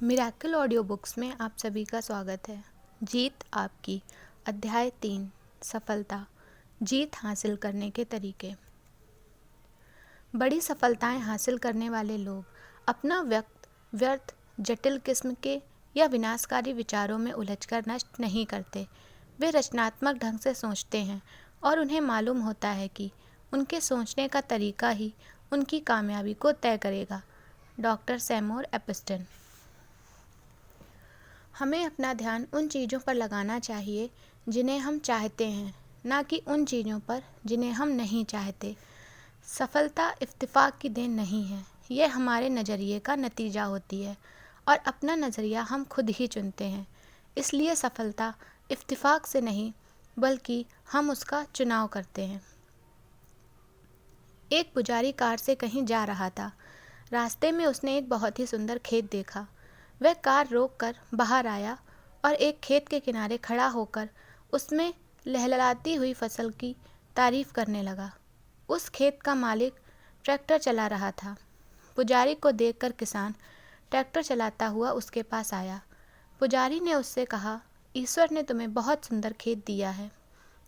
Miracle audio books में आप सभी का स्वागत है। जीत आपकी, अध्याय 3, सफलता, जीत हासिल करने के तरीके। बड़ी सफलताएं हासिल करने वाले लोग अपना वक्त व्यर्थ, जटिल किस्म के या विनाशकारी विचारों में उलझकर नष्ट नहीं करते। वे रचनात्मक ढंग से सोचते हैं और उन्हें मालूम होता है कि उनके सोचने का तरीका ही उनकी कामयाबी को तय करेगा। Doctor Samuel Epstein. हमें अपना ध्यान उन चीज़ों पर लगाना चाहिए जिन्हें हम चाहते हैं, ना कि उन चीज़ों पर जिन्हें हम नहीं चाहते। सफलता इत्तेफाक की देन नहीं है, यह हमारे नज़रिए का नतीजा होती है और अपना नज़रिया हम खुद ही चुनते हैं। इसलिए सफलता इत्तेफाक से नहीं, बल्कि हम उसका चुनाव करते हैं। एक पुजारी कार से कहीं जा रहा था। रास्ते में उसने एक बहुत ही सुंदर खेत देखा। वह कार रोककर बाहर आया और एक खेत के किनारे खड़ा होकर उसमें लहलहाती हुई फसल की तारीफ करने लगा। उस खेत का मालिक ट्रैक्टर चला रहा था। पुजारी को देखकर किसान ट्रैक्टर चलाता हुआ उसके पास आया। पुजारी ने उससे कहा, ईश्वर ने तुम्हें बहुत सुंदर खेत दिया है,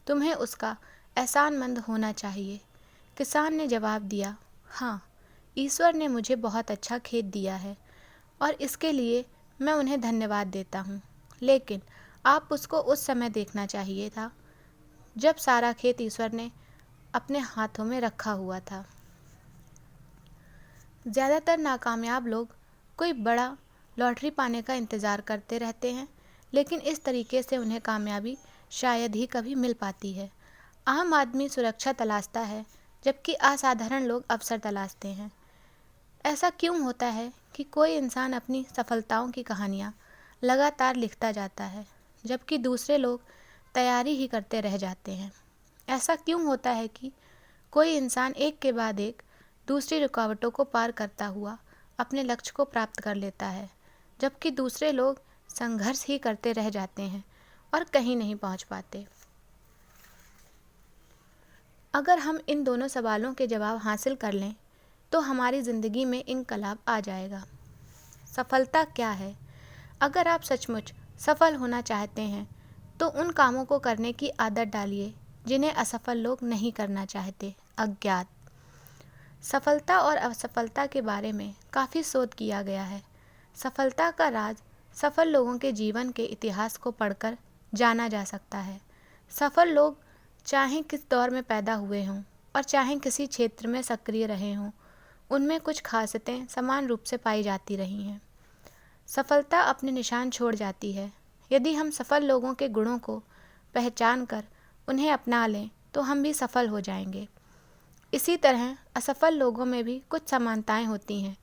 तुम्हें उसका एहसानमंद होना चाहिए। किसान ने जवाब दिया, हाँ, ईश्वर ने मुझे बहुत अच्छा खेत दिया है और इसके लिए मैं उन्हें धन्यवाद देता हूँ, लेकिन आप उसको उस समय देखना चाहिए था जब सारा खेत ईश्वर ने अपने हाथों में रखा हुआ था। ज़्यादातर नाकामयाब लोग कोई बड़ा लॉटरी पाने का इंतज़ार करते रहते हैं, लेकिन इस तरीके से उन्हें कामयाबी शायद ही कभी मिल पाती है। आम आदमी सुरक्षा तलाशता है, जबकि असाधारण लोग अवसर तलाशते हैं। ऐसा क्यों होता है कि कोई इंसान अपनी सफलताओं की कहानियाँ लगातार लिखता जाता है, जबकि दूसरे लोग तैयारी ही करते रह जाते हैं? ऐसा क्यों होता है कि कोई इंसान एक के बाद एक दूसरी रुकावटों को पार करता हुआ अपने लक्ष्य को प्राप्त कर लेता है, जबकि दूसरे लोग संघर्ष ही करते रह जाते हैं और कहीं नहीं पहुंच पाते? अगर हम इन दोनों सवालों के जवाब हासिल कर लें तो हमारी ज़िंदगी में इनकलाब आ जाएगा। सफलता क्या है? अगर आप सचमुच सफल होना चाहते हैं तो उन कामों को करने की आदत डालिए जिन्हें असफल लोग नहीं करना चाहते। अज्ञात। सफलता और असफलता के बारे में काफ़ी शोध किया गया है। सफलता का राज सफल लोगों के जीवन के इतिहास को पढ़कर जाना जा सकता है। सफल लोग चाहे किस दौर में पैदा हुए हों और चाहे किसी क्षेत्र में सक्रिय रहे हों, उनमें कुछ खासियतें समान रूप से पाई जाती रही हैं। सफलता अपने निशान छोड़ जाती है। यदि हम सफल लोगों के गुणों को पहचान कर उन्हें अपना लें तो हम भी सफल हो जाएंगे। इसी तरह असफल लोगों में भी कुछ समानताएं होती हैं।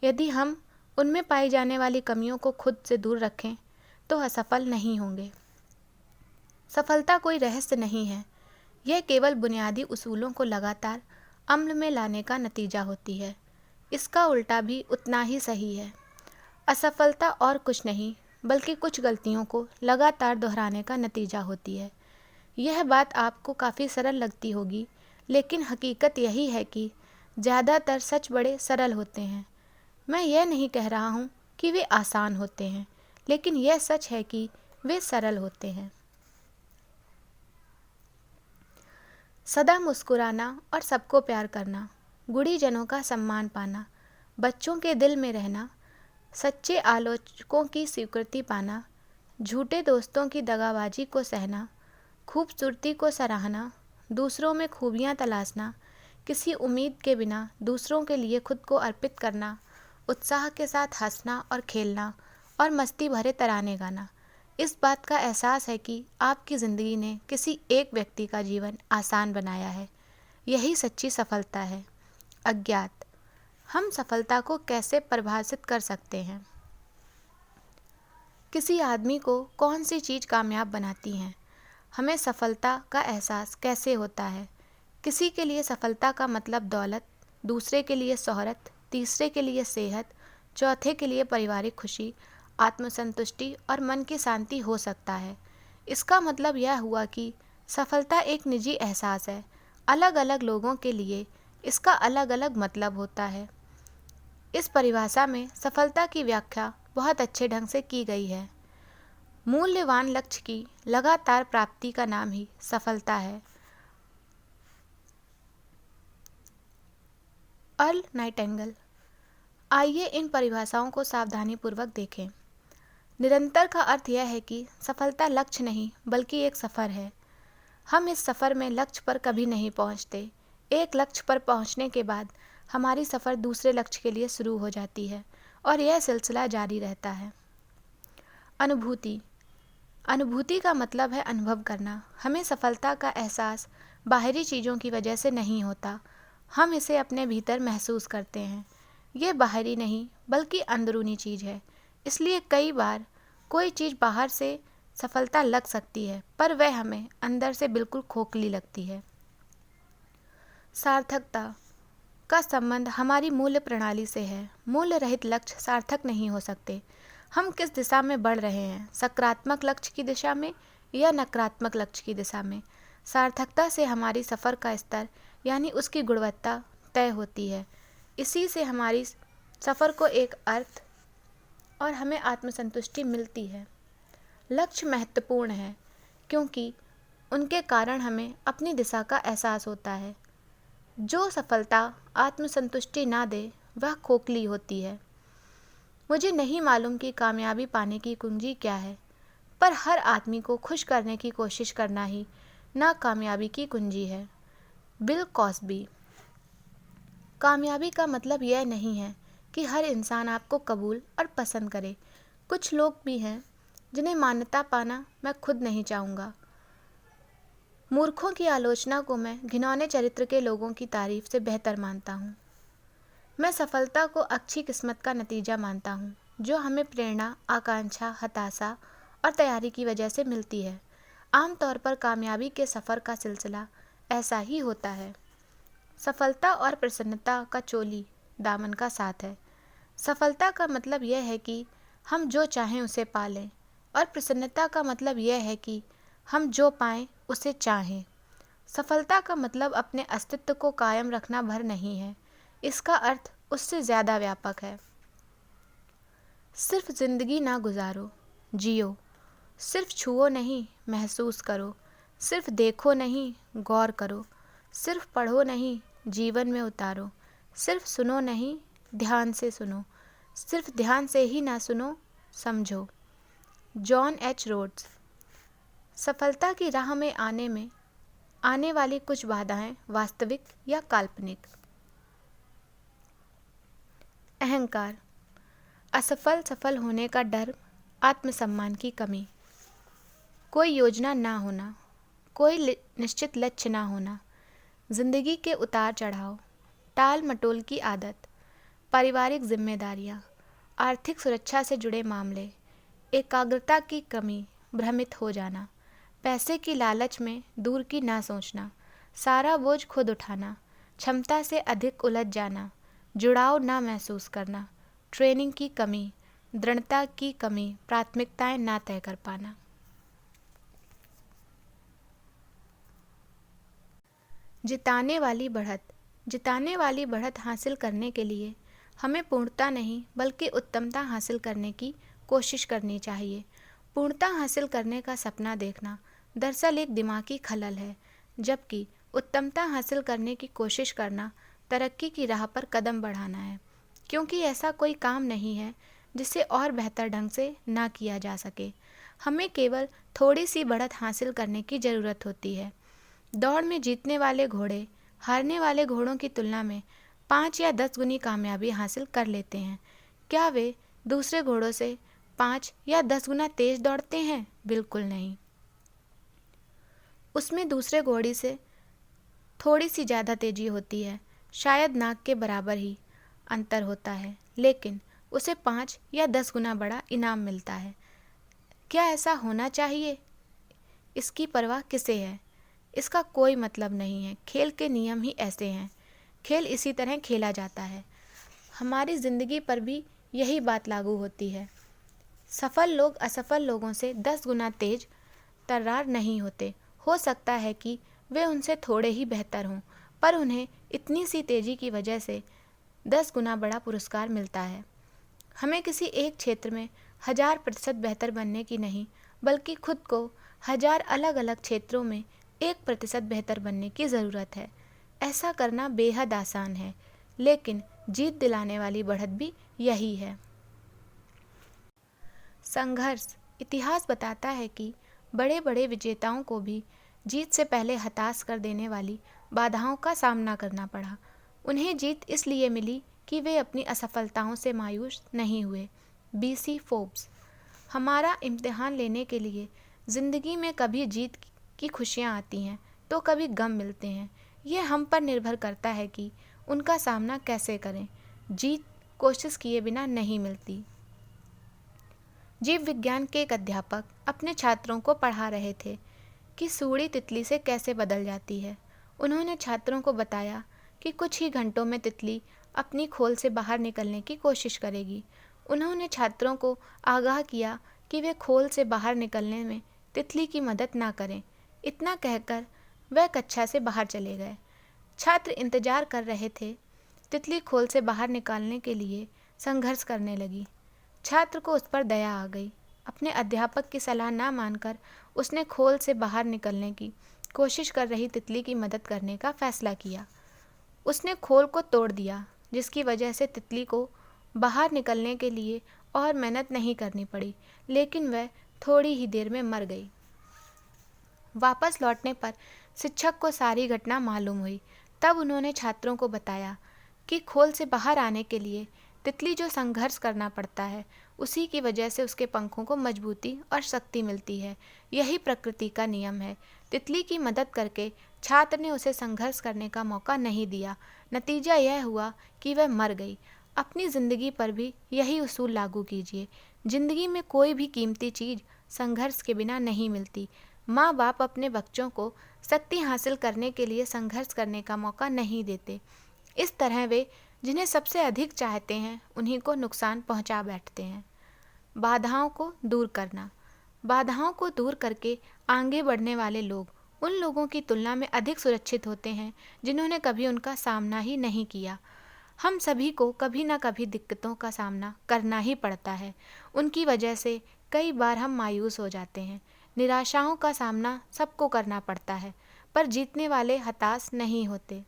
यदि हम उनमें पाई जाने वाली कमियों को खुद से दूर रखें तो असफल नहीं होंगे। सफलता कोई रहस्य नहीं है, यह केवल बुनियादी उसूलों को लगातार अमल में लाने का नतीजा होती है। इसका उल्टा भी उतना ही सही है। असफलता और कुछ नहीं, बल्कि कुछ गलतियों को लगातार दोहराने का नतीजा होती है। यह बात आपको काफ़ी सरल लगती होगी, लेकिन हकीकत यही है कि ज़्यादातर सच बड़े सरल होते हैं। मैं यह नहीं कह रहा हूँ कि वे आसान होते हैं, लेकिन यह सच है कि वे सरल होते हैं। सदा मुस्कुराना और सबको प्यार करना, गुणीजनों का सम्मान पाना, बच्चों के दिल में रहना, सच्चे आलोचकों की स्वीकृति पाना, झूठे दोस्तों की दगाबाजी को सहना, खूबसूरती को सराहना, दूसरों में खूबियाँ तलाशना, किसी उम्मीद के बिना दूसरों के लिए खुद को अर्पित करना, उत्साह के साथ हंसना और खेलना और मस्ती भरे तराने गाना। इस बात का एहसास है कि आपकी ज़िंदगी ने किसी एक व्यक्ति का जीवन आसान बनाया है। यही सच्ची सफलता है। अज्ञात। हम सफलता को कैसे परिभाषित कर सकते हैं? किसी आदमी को कौन सी चीज़ कामयाब बनाती है? हमें सफलता का एहसास कैसे होता है? किसी के लिए सफलता का मतलब दौलत, दूसरे के लिए शोहरत, तीसरे के लिए सेहत, चौथे के लिए पारिवारिक खुशी, आत्मसंतुष्टि और मन की शांति हो सकता है। इसका मतलब यह हुआ कि सफलता एक निजी एहसास है। अलग अलग लोगों के लिए इसका अलग अलग मतलब होता है। इस परिभाषा में सफलता की व्याख्या बहुत अच्छे ढंग से की गई है। मूल्यवान लक्ष्य की लगातार प्राप्ति का नाम ही सफलता है। Earl Nightingale. आइए इन परिभाषाओं को सावधानीपूर्वक देखें। निरंतर का अर्थ यह है कि सफलता लक्ष्य नहीं बल्कि एक सफ़र है। हम इस सफ़र में लक्ष्य पर कभी नहीं पहुंचते। एक लक्ष्य पर पहुंचने के बाद हमारी सफ़र दूसरे लक्ष्य के लिए शुरू हो जाती है और यह सिलसिला जारी रहता है। अनुभूति। अनुभूति का मतलब है अनुभव करना। हमें सफलता का एहसास बाहरी चीज़ों की वजह से नहीं होता, हम इसे अपने भीतर महसूस करते हैं। ये बाहरी नहीं बल्कि अंदरूनी चीज़ है। इसलिए कई बार कोई चीज़ बाहर से सफलता लग सकती है पर वह हमें अंदर से बिल्कुल खोखली लगती है। सार्थकता का संबंध हमारी मूल्य प्रणाली से है। मूल्य रहित लक्ष्य सार्थक नहीं हो सकते। हम किस दिशा में बढ़ रहे हैं, सकारात्मक लक्ष्य की दिशा में या नकारात्मक लक्ष्य की दिशा में। सार्थकता से हमारी सफ़र का स्तर यानी उसकी गुणवत्ता तय होती है। इसी से हमारी सफ़र को एक अर्थ और हमें आत्मसंतुष्टि मिलती है। लक्ष्य महत्वपूर्ण है क्योंकि उनके कारण हमें अपनी दिशा का एहसास होता है। जो सफलता आत्मसंतुष्टि ना दे वह खोखली होती है। मुझे नहीं मालूम कि कामयाबी पाने की कुंजी क्या है, पर हर आदमी को खुश करने की कोशिश करना ही नाकामयाबी की कुंजी है। Bill Cosby. कामयाबी का मतलब यह नहीं है कि हर इंसान आपको कबूल और पसंद करे। कुछ लोग भी हैं जिन्हें मान्यता पाना मैं खुद नहीं चाहूँगा। मूर्खों की आलोचना को मैं घिनौने चरित्र के लोगों की तारीफ से बेहतर मानता हूँ। मैं सफलता को अच्छी किस्मत का नतीजा मानता हूँ जो हमें प्रेरणा, आकांक्षा, हताशा और तैयारी की वजह से मिलती है। आमतौर पर कामयाबी के सफ़र का सिलसिला ऐसा ही होता है। सफलता और प्रसन्नता का चोली दामन का साथ है। सफलता का मतलब यह है कि हम जो चाहें उसे पा लें और प्रसन्नता का मतलब यह है कि हम जो पाएं उसे चाहें। सफलता का मतलब अपने अस्तित्व को कायम रखना भर नहीं है, इसका अर्थ उससे ज़्यादा व्यापक है। सिर्फ ज़िंदगी ना गुजारो, जियो। सिर्फ छुओ नहीं, महसूस करो। सिर्फ देखो नहीं, गौर करो। सिर्फ पढ़ो नहीं, जीवन में उतारो। सिर्फ सुनो नहीं, ध्यान से सुनो। सिर्फ ध्यान से ही ना सुनो, समझो। John H Rhodes. सफलता की राह में आने वाली कुछ बाधाएं वास्तविक या काल्पनिक। अहंकार, असफल सफल होने का डर, आत्मसम्मान की कमी, कोई योजना ना होना, कोई निश्चित लक्ष्य ना होना, जिंदगी के उतार चढ़ाव, टाल मटोल की आदत, पारिवारिक जिम्मेदारियां, आर्थिक सुरक्षा से जुड़े मामले, एकाग्रता की कमी, भ्रमित हो जाना, पैसे की लालच में दूर की ना सोचना, सारा बोझ खुद उठाना, क्षमता से अधिक उलझ जाना, जुड़ाव ना महसूस करना, ट्रेनिंग की कमी, दृढ़ता की कमी, प्राथमिकताएं ना तय कर पाना। जिताने वाली बढ़त हासिल करने के लिए हमें पूर्णता नहीं बल्कि उत्तमता हासिल करने की कोशिश करनी चाहिए। पूर्णता हासिल करने का सपना देखना दरअसल एक दिमागी खलल है, जबकि उत्तमता हासिल करने की कोशिश करना तरक्की की राह पर कदम बढ़ाना है, क्योंकि ऐसा कोई काम नहीं है जिसे और बेहतर ढंग से ना किया जा सके। हमें केवल थोड़ी सी बढ़त हासिल करने की ज़रूरत होती है। दौड़ में जीतने वाले घोड़े हारने वाले घोड़ों की तुलना में 5 या 10 गुनी कामयाबी हासिल कर लेते हैं। क्या वे दूसरे घोड़ों से 5 या 10 गुना तेज दौड़ते हैं? बिल्कुल नहीं। उसमें दूसरे घोड़े से थोड़ी सी ज़्यादा तेजी होती है, शायद नाक के बराबर ही अंतर होता है, लेकिन उसे 5 या 10 गुना बड़ा इनाम मिलता है। क्या ऐसा होना चाहिए? इसकी परवाह किसे है? इसका कोई मतलब नहीं है। खेल के नियम ही ऐसे हैं। खेल इसी तरह खेला जाता है। हमारी ज़िंदगी पर भी यही बात लागू होती है। सफल लोग असफल लोगों से 10 गुना तेज तर्रार नहीं होते। हो सकता है कि वे उनसे थोड़े ही बेहतर हों, पर उन्हें इतनी सी तेज़ी की वजह से 10 गुना बड़ा पुरस्कार मिलता है। हमें किसी एक क्षेत्र में 1000% बेहतर बनने की नहीं, बल्कि खुद को 1000 अलग अलग क्षेत्रों में 1% बेहतर बनने की ज़रूरत है। ऐसा करना बेहद आसान है, लेकिन जीत दिलाने वाली बढ़त भी यही है। संघर्ष। इतिहास बताता है कि बड़े बड़े विजेताओं को भी जीत से पहले हताश कर देने वाली बाधाओं का सामना करना पड़ा। उन्हें जीत इसलिए मिली कि वे अपनी असफलताओं से मायूस नहीं हुए। BC Forbes. हमारा इम्तिहान लेने के लिए ज़िंदगी में कभी जीत की खुशियाँ आती हैं तो कभी गम मिलते हैं। ये हम पर निर्भर करता है कि उनका सामना कैसे करें। जीत कोशिश किए बिना नहीं मिलती। जीव विज्ञान के एक अध्यापक अपने छात्रों को पढ़ा रहे थे कि सूड़ी तितली से कैसे बदल जाती है। उन्होंने छात्रों को बताया कि कुछ ही घंटों में तितली अपनी खोल से बाहर निकलने की कोशिश करेगी। उन्होंने छात्रों को आगाह किया कि वे खोल से बाहर निकलने में तितली की मदद ना करें। इतना कहकर वह कक्षा से बाहर चले गए। छात्र इंतजार कर रहे थे। तितली खोल से बाहर निकालने के लिए संघर्ष करने लगी। छात्र को उस पर दया आ गई। अपने अध्यापक की सलाह ना मानकर उसने खोल से बाहर निकलने की कोशिश कर रही तितली की मदद करने का फैसला किया। उसने खोल को तोड़ दिया, जिसकी वजह से तितली को बाहर निकलने के लिए और मेहनत नहीं करनी पड़ी, लेकिन वह थोड़ी ही देर में मर गई। वापस लौटने पर शिक्षक को सारी घटना मालूम हुई। तब उन्होंने छात्रों को बताया कि खोल से बाहर आने के लिए तितली जो संघर्ष करना पड़ता है, उसी की वजह से उसके पंखों को मजबूती और शक्ति मिलती है। यही प्रकृति का नियम है। तितली की मदद करके छात्र ने उसे संघर्ष करने का मौका नहीं दिया। नतीजा यह हुआ कि वह मर गई। अपनी ज़िंदगी पर भी यही उसूल लागू कीजिए। ज़िंदगी में कोई भी कीमती चीज़ संघर्ष के बिना नहीं मिलती। माँ बाप अपने बच्चों को शक्ति हासिल करने के लिए संघर्ष करने का मौका नहीं देते। इस तरह वे जिन्हें सबसे अधिक चाहते हैं उन्हीं को नुकसान पहुंचा बैठते हैं। बाधाओं को दूर करना। बाधाओं को दूर करके आगे बढ़ने वाले लोग उन लोगों की तुलना में अधिक सुरक्षित होते हैं जिन्होंने कभी उनका सामना ही नहीं किया। हम सभी को कभी ना कभी दिक्कतों का सामना करना ही पड़ता है। उनकी वजह से कई बार हम मायूस हो जाते हैं। निराशाओं का सामना सबको करना पड़ता है, पर जीतने वाले हताश नहीं होते।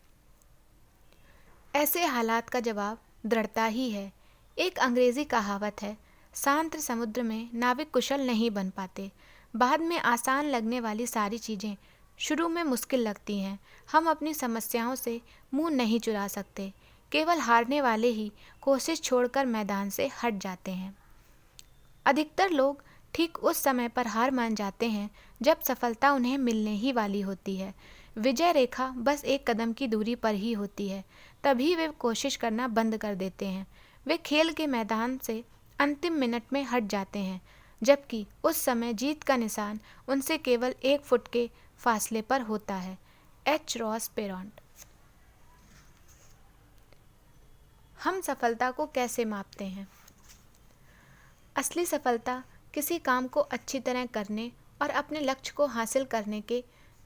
ऐसे हालात का जवाब दृढ़ता ही है। एक अंग्रेजी कहावत है, शांत समुद्र में नाविक कुशल नहीं बन पाते। बाद में आसान लगने वाली सारी चीज़ें शुरू में मुश्किल लगती हैं। हम अपनी समस्याओं से मुंह नहीं चुरा सकते। केवल हारने वाले ही कोशिश छोड़कर मैदान से हट जाते हैं। अधिकतर लोग ठीक उस समय पर हार मान जाते हैं जब सफलता उन्हें मिलने ही वाली होती है। विजय रेखा बस एक कदम की दूरी पर ही होती है, तभी वे कोशिश करना बंद कर देते हैं। वे खेल के मैदान से अंतिम मिनट में हट जाते हैं, जबकि उस समय जीत का निशान उनसे केवल 1 फुट के फासले पर होता है। H. Ross parent. हम सफलता को कैसे मापते हैं? असली सफलता किसी काम को अच्छी तरह करने और अपने लक्ष्य को हासिल करने के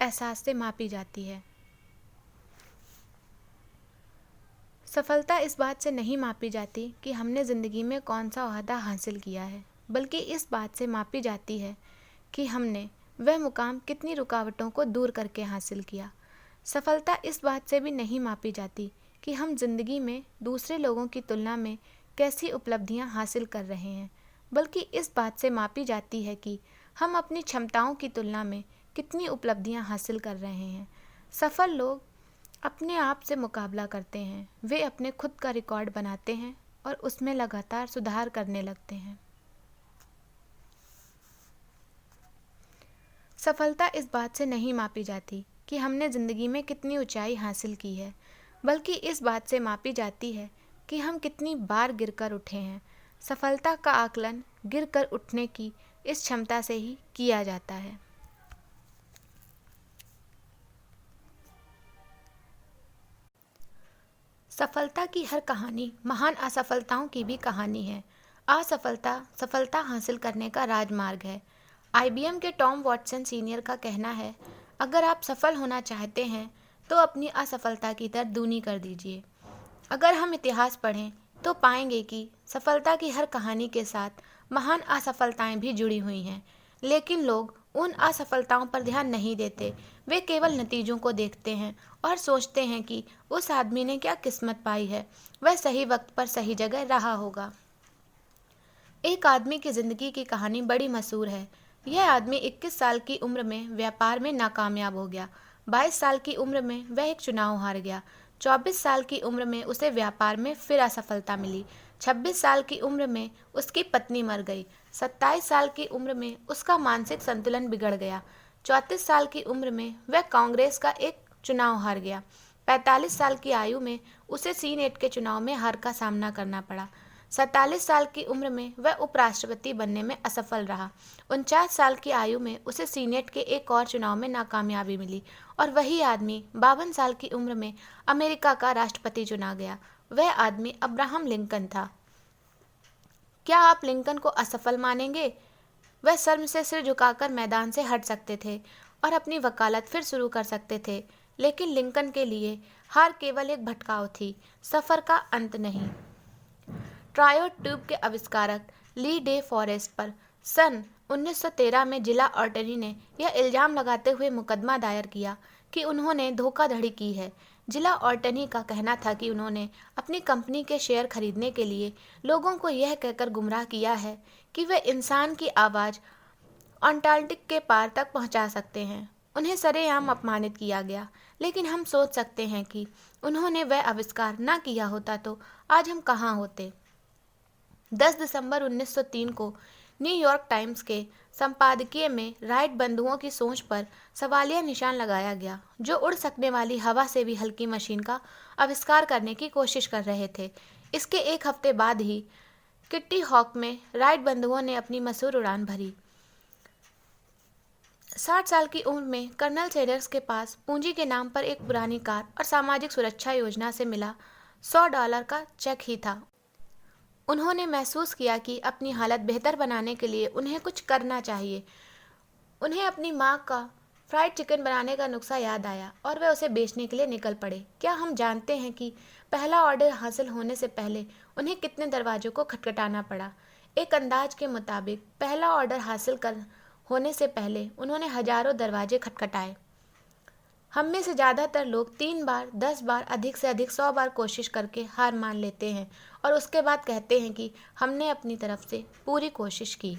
एहसास से मापी जाती है। सफलता इस बात से नहीं मापी जाती कि हमने ज़िंदगी में कौन सा ओहदा हासिल किया है, बल्कि इस बात से मापी जाती है कि हमने वह मुकाम कितनी रुकावटों को दूर करके हासिल किया। सफलता इस बात से भी नहीं मापी जाती कि हम जिंदगी में दूसरे लोगों की तुलना में कैसी उपलब्धियां हासिल कर रहे हैं, बल्कि इस बात से मापी जाती है कि हम अपनी क्षमताओं की तुलना में कितनी उपलब्धियां हासिल कर रहे हैं। सफल लोग अपने आप से मुकाबला करते हैं, वे अपने खुद का रिकॉर्ड बनाते हैं और उसमें लगातार सुधार करने लगते हैं। सफलता इस बात से नहीं मापी जाती कि हमने ज़िंदगी में कितनी ऊंचाई हासिल की है, बल्कि इस बात से मापी जाती है कि हम कितनी बार गिरकर उठे हैं। सफलता का आकलन गिरकर उठने की इस क्षमता से ही किया जाता है। सफलता की हर कहानी महान असफलताओं की भी कहानी है। असफलता सफलता हासिल करने का राजमार्ग है। IBM के टॉम वॉटसन सीनियर का कहना है, अगर आप सफल होना चाहते हैं तो अपनी असफलता की दर दूनी कर दीजिए। अगर हम इतिहास पढ़ें तो तो पाएंगे कि सफलता की हर कहानी के साथ महान असफलताएं भी जुड़ी हुई हैं। लेकिन लोग उन असफलताओं पर ध्यान नहीं देते। वे केवल नतीजों को देखते हैं और सोचते हैं कि उस आदमी ने क्या किस्मत पाई है, वह सही वक्त पर सही जगह रहा होगा। एक आदमी की जिंदगी की कहानी बड़ी मशहूर है। यह आदमी 21 साल की उम्र में व्यापार में नाकामयाब हो गया। 22 साल की उम्र में वह एक चुनाव हार गया। 24 साल की उम्र में उसे व्यापार में फिर असफलता मिली। 26 साल की उम्र में उसकी पत्नी मर गई। 27 साल की उम्र में उसका मानसिक संतुलन बिगड़ गया। 34 साल की उम्र में वह कांग्रेस का एक चुनाव हार गया। 45 साल की आयु में उसे सीनेट के चुनाव में हार का सामना करना पड़ा। 47 साल की उम्र में वह उपराष्ट्रपति बनने में असफल रहा। 49 साल की आयु में उसे सीनेट के एक और चुनाव में नाकामयाबी मिली और वही आदमी 52 साल की उम्र में अमेरिका का राष्ट्रपति चुना गया। वह आदमी अब्राहम लिंकन था। क्या आप लिंकन को असफल मानेंगे? वह शर्म से सिर झुकाकर मैदान से हट सकते थे और अपनी वकालत फिर शुरू कर सकते थे। लेकिन लिंकन के लिए हार केवल एक भटकाव थी, सफर का अंत नहीं। ट्रायोड ट्यूब के आविष्कारक ली डे फॉरेस्ट पर सन 1913 में जिला अटॉर्नी ने यह इल्जाम लगाते हुए मुकदमा दायर किया कि उन्होंने धोखाधड़ी की है। जिला अटॉर्नी का कहना था कि उन्होंने अपनी कंपनी के शेयर खरीदने के लिए लोगों को यह कहकर गुमराह किया है कि वे इंसान की आवाज़ अंटार्कटिक के पार तक पहुंचा सकते हैं। उन्हें सरेआम अपमानित किया गया। लेकिन हम सोच सकते हैं कि उन्होंने वह आविष्कार न किया होता तो आज हम कहाँ होते। 10 दिसंबर 1903 को न्यूयॉर्क टाइम्स के संपादकीय में राइट बंधुओं की सोच पर सवालिया निशान लगाया गया, जो उड़ सकने वाली हवा से भी हल्की मशीन का आविष्कार करने की कोशिश कर रहे थे। इसके एक हफ्ते बाद ही किट्टी हॉक में राइट बंधुओं ने अपनी मशहूर उड़ान भरी। 60 साल की उम्र में कर्नल सेडर्स के पास पूंजी के नाम पर एक पुरानी कार और सामाजिक सुरक्षा योजना से मिला $100 का चेक ही था। उन्होंने महसूस किया कि अपनी हालत बेहतर बनाने के लिए उन्हें कुछ करना चाहिए। उन्हें अपनी माँ का फ्राइड चिकन बनाने का नुस्खा याद आया और वे उसे बेचने के लिए निकल पड़े। क्या हम जानते हैं कि पहला ऑर्डर हासिल होने से पहले उन्हें कितने दरवाजों को खटखटाना पड़ा? एक अंदाज के मुताबिक पहला ऑर्डर हासिल कर होने से पहले उन्होंने हजारों दरवाजे खटखटाए। हम में से ज़्यादातर लोग 3 बार, 10 बार, अधिक से अधिक 100 बार कोशिश करके हार मान लेते हैं और उसके बाद कहते हैं कि हमने अपनी तरफ से पूरी कोशिश की।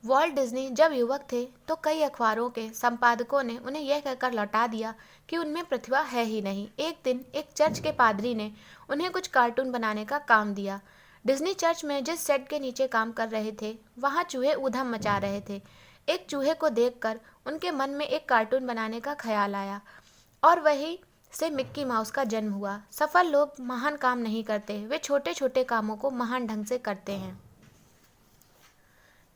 वॉल्ट डिज्नी जब युवक थे तो कई अखबारों के संपादकों ने उन्हें यह कहकर लौटा दिया कि उनमें प्रतिभा है ही नहीं। एक दिन एक चर्च के पादरी ने उन्हें कुछ कार्टून बनाने का काम दिया। डिज्नी चर्च में जिस सेट के नीचे काम कर रहे थे वहाँ चूहे ऊधम मचा रहे थे। एक चूहे को देखकर उनके मन में एक कार्टून बनाने का ख्याल आया और वहीं से मिक्की माउस का जन्म हुआ। सफल लोग महान काम नहीं करते, वे छोटे छोटे कामों को महान ढंग से करते हैं।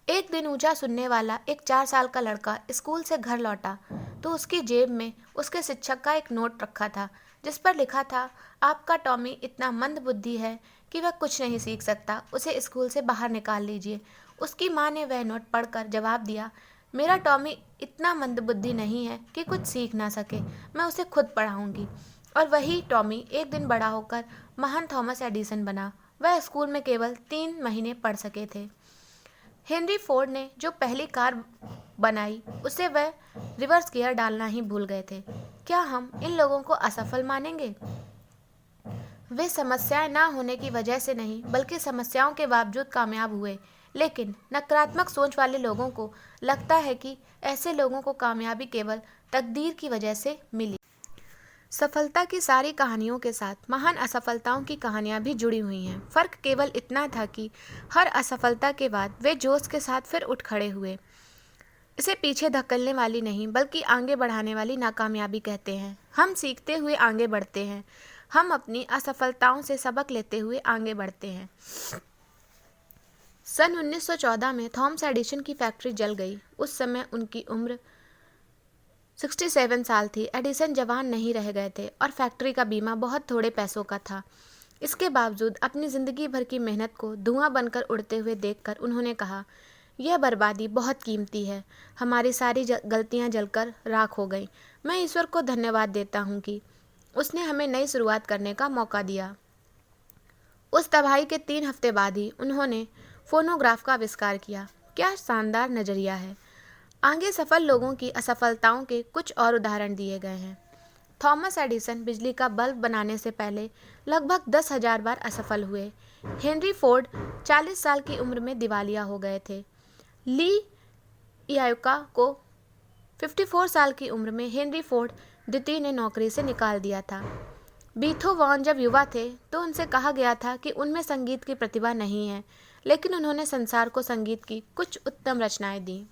एक दिन ऊंचा सुनने वाला एक 4 साल का लड़का स्कूल से घर लौटा तो उसकी जेब में उसके शिक्षक का एक नोट रखा था जिस पर लिखा था, आपका टॉमी इतना मंद बुद्धि है कि वह कुछ नहीं सीख सकता, उसे स्कूल से बाहर निकाल लीजिए। उसकी माँ ने वह नोट पढ़कर जवाब दिया, मेरा टॉमी इतना मंदबुद्धि नहीं है कि कुछ सीख ना सके, मैं उसे खुद पढ़ाऊंगी। और वही टॉमी एक दिन बड़ा होकर महान थॉमस एडिसन बना। वह स्कूल में केवल 3 महीने पढ़ सके थे। हेनरी फोर्ड ने जो पहली कार बनाई उसे वह रिवर्स गियर डालना ही भूल गए थे। क्या हम इन लोगों को असफल मानेंगे? वे समस्याएं ना होने की वजह से नहीं बल्कि समस्याओं के बावजूद कामयाब हुए। लेकिन नकारात्मक सोच वाले लोगों को लगता है कि ऐसे लोगों को कामयाबी केवल तकदीर की वजह से मिली। सफलता की सारी कहानियों के साथ महान असफलताओं की कहानियां भी जुड़ी हुई हैं। फर्क केवल इतना था कि हर असफलता के बाद वे जोश के साथ फिर उठ खड़े हुए। इसे पीछे धकेलने वाली नहीं बल्कि आगे बढ़ाने वाली नाकामयाबी कहते हैं। हम सीखते हुए आगे बढ़ते हैं। हम अपनी असफलताओं से सबक लेते हुए आगे बढ़ते हैं। सन 1914 में थॉमस एडिसन की फैक्ट्री जल गई। उस समय उनकी उम्र 67 साल थी। एडिसन जवान नहीं रह गए थे और फैक्ट्री का बीमा बहुत थोड़े पैसों का था। इसके बावजूद अपनी ज़िंदगी भर की मेहनत को धुआं बनकर उड़ते हुए देखकर उन्होंने कहा, यह बर्बादी बहुत कीमती है। हमारी सारी गलतियां जलकर राख हो गई। मैं ईश्वर को धन्यवाद देता हूँ कि उसने हमें नई शुरुआत करने का मौका दिया। उस तबाही के 3 हफ्ते बाद ही उन्होंने फोनोग्राफ का आविष्कार किया। क्या शानदार नज़रिया है। आगे सफल लोगों की असफलताओं के कुछ और उदाहरण दिए गए हैं। थॉमस एडिसन बिजली का बल्ब बनाने से पहले लगभग 10,000 बार असफल हुए। हेनरी फोर्ड 40 साल की उम्र में दिवालिया हो गए थे। ली इयाओका को 54 साल की उम्र में हेनरी फोर्ड द्वितीय ने नौकरी से निकाल दिया था। बीथोवन जब युवा थे तो उनसे कहा गया था कि उनमें संगीत की प्रतिभा नहीं है, लेकिन उन्होंने संसार को संगीत की कुछ उत्तम रचनाएं दी।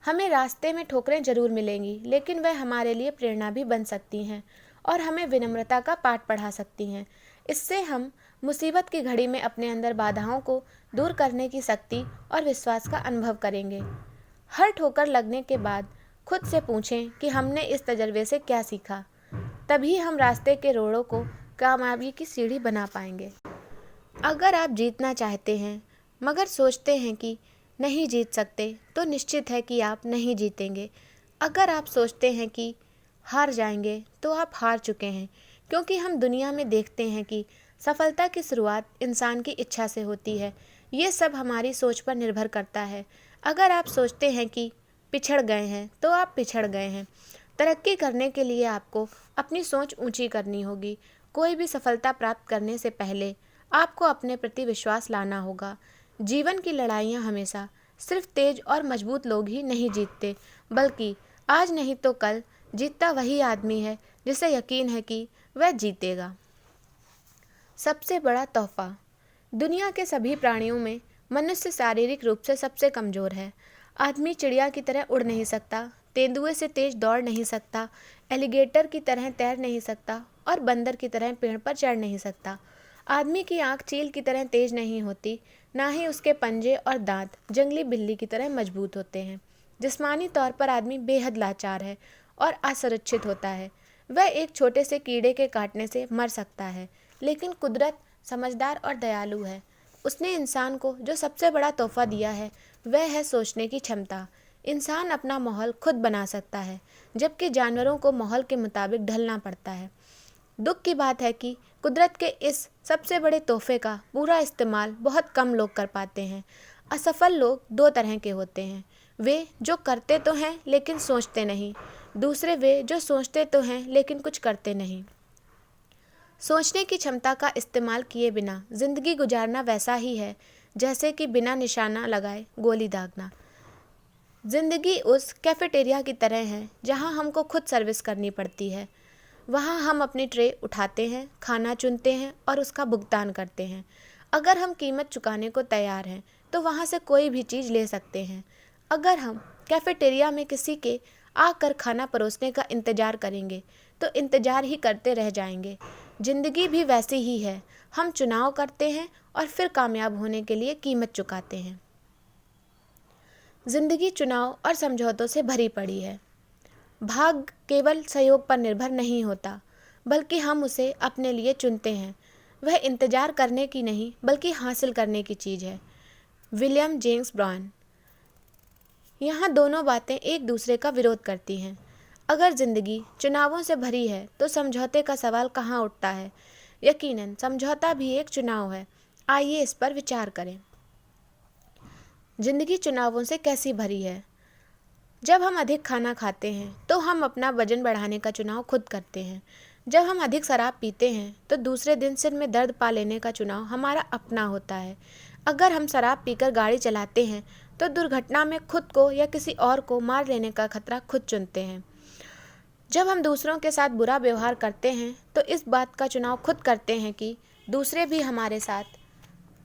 हमें रास्ते में ठोकरें जरूर मिलेंगी, लेकिन वह हमारे लिए प्रेरणा भी बन सकती हैं और हमें विनम्रता का पाठ पढ़ा सकती हैं। इससे हम मुसीबत की घड़ी में अपने अंदर बाधाओं को दूर करने की शक्ति और विश्वास का अनुभव करेंगे। हर ठोकर लगने के बाद खुद से पूछें कि हमने इस तजर्बे से क्या सीखा। तभी हम रास्ते के रोड़ों को कामयाबी की सीढ़ी बना पाएंगे। अगर आप जीतना चाहते हैं मगर सोचते हैं कि नहीं जीत सकते, तो निश्चित है कि आप नहीं जीतेंगे। अगर आप सोचते हैं कि हार जाएंगे, तो आप हार चुके हैं, क्योंकि हम दुनिया में देखते हैं कि सफलता की शुरुआत इंसान की इच्छा से होती है। ये सब हमारी सोच पर निर्भर करता है। अगर आप सोचते हैं कि पिछड़ गए हैं, तो आप पिछड़ गए हैं। तरक्की करने के लिए आपको अपनी सोच ऊंची करनी होगी। कोई भी सफलता प्राप्त करने से पहले आपको अपने प्रति विश्वास लाना होगा। जीवन की लड़ाइयाँ हमेशा सिर्फ तेज और मजबूत लोग ही नहीं जीतते, बल्कि आज नहीं तो कल जीतता वही आदमी है जिसे यकीन है कि वह जीतेगा। सबसे बड़ा तोहफा। दुनिया के सभी प्राणियों में मनुष्य शारीरिक रूप से सबसे कमज़ोर है। आदमी चिड़िया की तरह उड़ नहीं सकता, तेंदुए से तेज दौड़ नहीं सकता, एलिगेटर की तरह तैर नहीं सकता और बंदर की तरह पेड़ पर चढ़ नहीं सकता। आदमी की आंख चील की तरह तेज नहीं होती, ना ही उसके पंजे और दांत जंगली बिल्ली की तरह मजबूत होते हैं। जिस्मानी तौर पर आदमी बेहद लाचार है और असुरक्षित होता है। वह एक छोटे से कीड़े के काटने से मर सकता है, लेकिन कुदरत समझदार और दयालु है। उसने इंसान को जो सबसे बड़ा तोहफा दिया है वह है सोचने की क्षमता। इंसान अपना माहौल खुद बना सकता है, जबकि जानवरों को माहौल के मुताबिक ढलना पड़ता है। दुख की बात है कि कुदरत के इस सबसे बड़े तोहफे का पूरा इस्तेमाल बहुत कम लोग कर पाते हैं। असफल लोग दो तरह के होते हैं, वे जो करते तो हैं लेकिन सोचते नहीं। दूसरे वे जो सोचते तो हैं लेकिन कुछ करते नहीं। सोचने की क्षमता का इस्तेमाल किए बिना जिंदगी गुजारना वैसा ही है जैसे कि बिना निशाना लगाए गोली दागना। जिंदगी उस कैफेटेरिया की तरह है जहां हमको खुद सर्विस करनी पड़ती है। वहां हम अपनी ट्रे उठाते हैं, खाना चुनते हैं और उसका भुगतान करते हैं। अगर हम कीमत चुकाने को तैयार हैं तो वहां से कोई भी चीज़ ले सकते हैं। अगर हम कैफेटेरिया में किसी के आकर खाना परोसने का इंतज़ार करेंगे तो इंतज़ार ही करते रह जाएंगे। ज़िंदगी भी वैसी ही है। हम चुनाव करते हैं और फिर कामयाब होने के लिए कीमत चुकाते हैं। ज़िंदगी चुनाव और समझौतों से भरी पड़ी है। भाग्य केवल सहयोग पर निर्भर नहीं होता, बल्कि हम उसे अपने लिए चुनते हैं। वह इंतज़ार करने की नहीं बल्कि हासिल करने की चीज़ है। William James brown. यहाँ दोनों बातें एक दूसरे का विरोध करती हैं। अगर ज़िंदगी चुनावों से भरी है तो समझौते का सवाल कहाँ उठता है। यकीनन समझौता भी एक चुनाव है। आइए इस पर विचार करें। ज़िंदगी चुनावों से कैसी भरी है। जब हम अधिक खाना खाते हैं तो हम अपना वजन बढ़ाने का चुनाव खुद करते हैं। जब हम अधिक शराब पीते हैं तो दूसरे दिन सिर में दर्द पा लेने का चुनाव हमारा अपना होता है। अगर हम शराब पीकर गाड़ी चलाते हैं तो दुर्घटना में खुद को या किसी और को मार लेने का खतरा खुद चुनते हैं। जब हम दूसरों के साथ बुरा व्यवहार करते हैं तो इस बात का चुनाव खुद करते हैं कि दूसरे भी हमारे साथ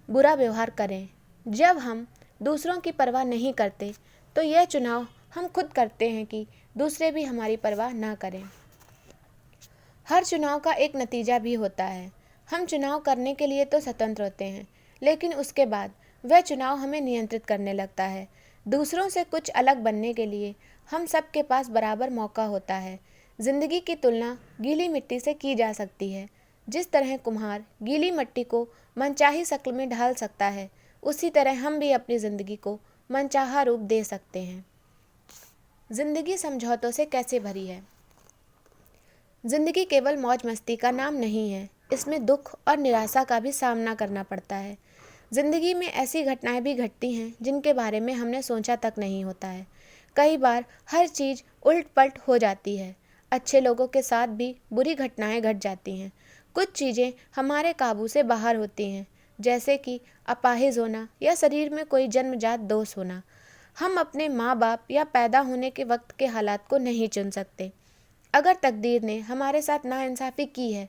बुरा व्यवहार करें। जब हम दूसरों की परवाह नहीं करते तो यह चुनाव हम खुद करते हैं कि दूसरे भी हमारी परवाह ना करें। हर चुनाव का एक नतीजा भी होता है। हम चुनाव करने के लिए तो स्वतंत्र होते हैं, लेकिन उसके बाद वह चुनाव हमें नियंत्रित करने लगता है। दूसरों से कुछ अलग बनने के लिए हम सबके पास बराबर मौका होता है। जिंदगी की तुलना गीली मिट्टी से की जा सकती है। जिस तरह कुम्हार गीली मिट्टी को मनचाही शक्ल में ढाल सकता है, उसी तरह हम भी अपनी ज़िंदगी को मनचाहा रूप दे सकते हैं। ज़िंदगी समझौतों से कैसे भरी है। ज़िंदगी केवल मौज मस्ती का नाम नहीं है, इसमें दुख और निराशा का भी सामना करना पड़ता है। ज़िंदगी में ऐसी घटनाएं भी घटती हैं जिनके बारे में हमने सोचा तक नहीं होता है। कई बार हर चीज़ उल्ट पलट हो जाती है। अच्छे लोगों के साथ भी बुरी घटनाएं घट जाती हैं। कुछ चीज़ें हमारे काबू से बाहर होती हैं, जैसे कि अपाहिज होना या शरीर में कोई जन्मजात दोष होना। हम अपने माँ बाप या पैदा होने के वक्त के हालात को नहीं चुन सकते। अगर तकदीर ने हमारे साथ नाइंसाफ़ी की है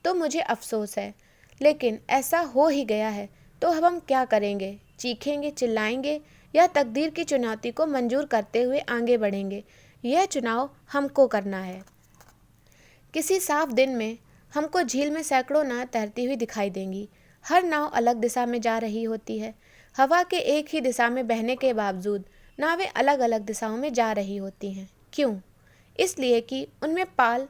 तो मुझे अफसोस है, लेकिन ऐसा हो ही गया है तो अब हम क्या करेंगे? चीखेंगे, चिल्लाएंगे या तकदीर की चुनौती को मंजूर करते हुए आगे बढ़ेंगे? यह चुनाव हमको करना है। किसी साफ दिन में हमको झील में सैकड़ों नाव तैरती हुई दिखाई देंगी। हर नाव अलग दिशा में जा रही होती है। हवा के एक ही दिशा में बहने के बावजूद नावें अलग अलग दिशाओं में जा रही होती हैं। क्यों? इसलिए कि उनमें पाल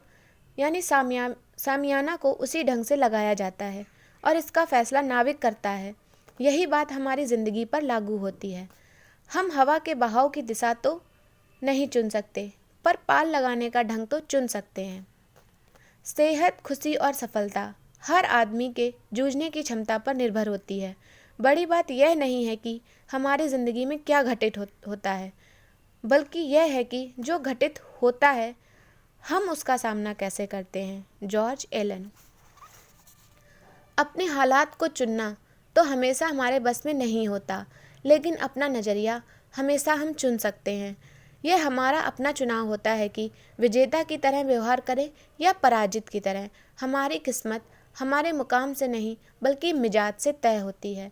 यानी सामियाना को उसी ढंग से लगाया जाता है और इसका फैसला नाविक करता है। यही बात हमारी ज़िंदगी पर लागू होती है। हम हवा के बहाव की दिशा तो नहीं चुन सकते, पर पाल लगाने का ढंग तो चुन सकते हैं। सेहत, खुशी और सफलता हर आदमी के जूझने की क्षमता पर निर्भर होती है। बड़ी बात यह नहीं है कि हमारी ज़िंदगी में क्या घटित होता है, बल्कि यह है कि जो घटित होता है हम उसका सामना कैसे करते हैं। George Allen. अपने हालात को चुनना तो हमेशा हमारे बस में नहीं होता, लेकिन अपना नज़रिया हमेशा हम चुन सकते हैं। यह हमारा अपना चुनाव होता है कि विजेता की तरह व्यवहार करें या पराजित की तरह। हमारी किस्मत हमारे मुकाम से नहीं बल्कि मिजाज से तय होती है।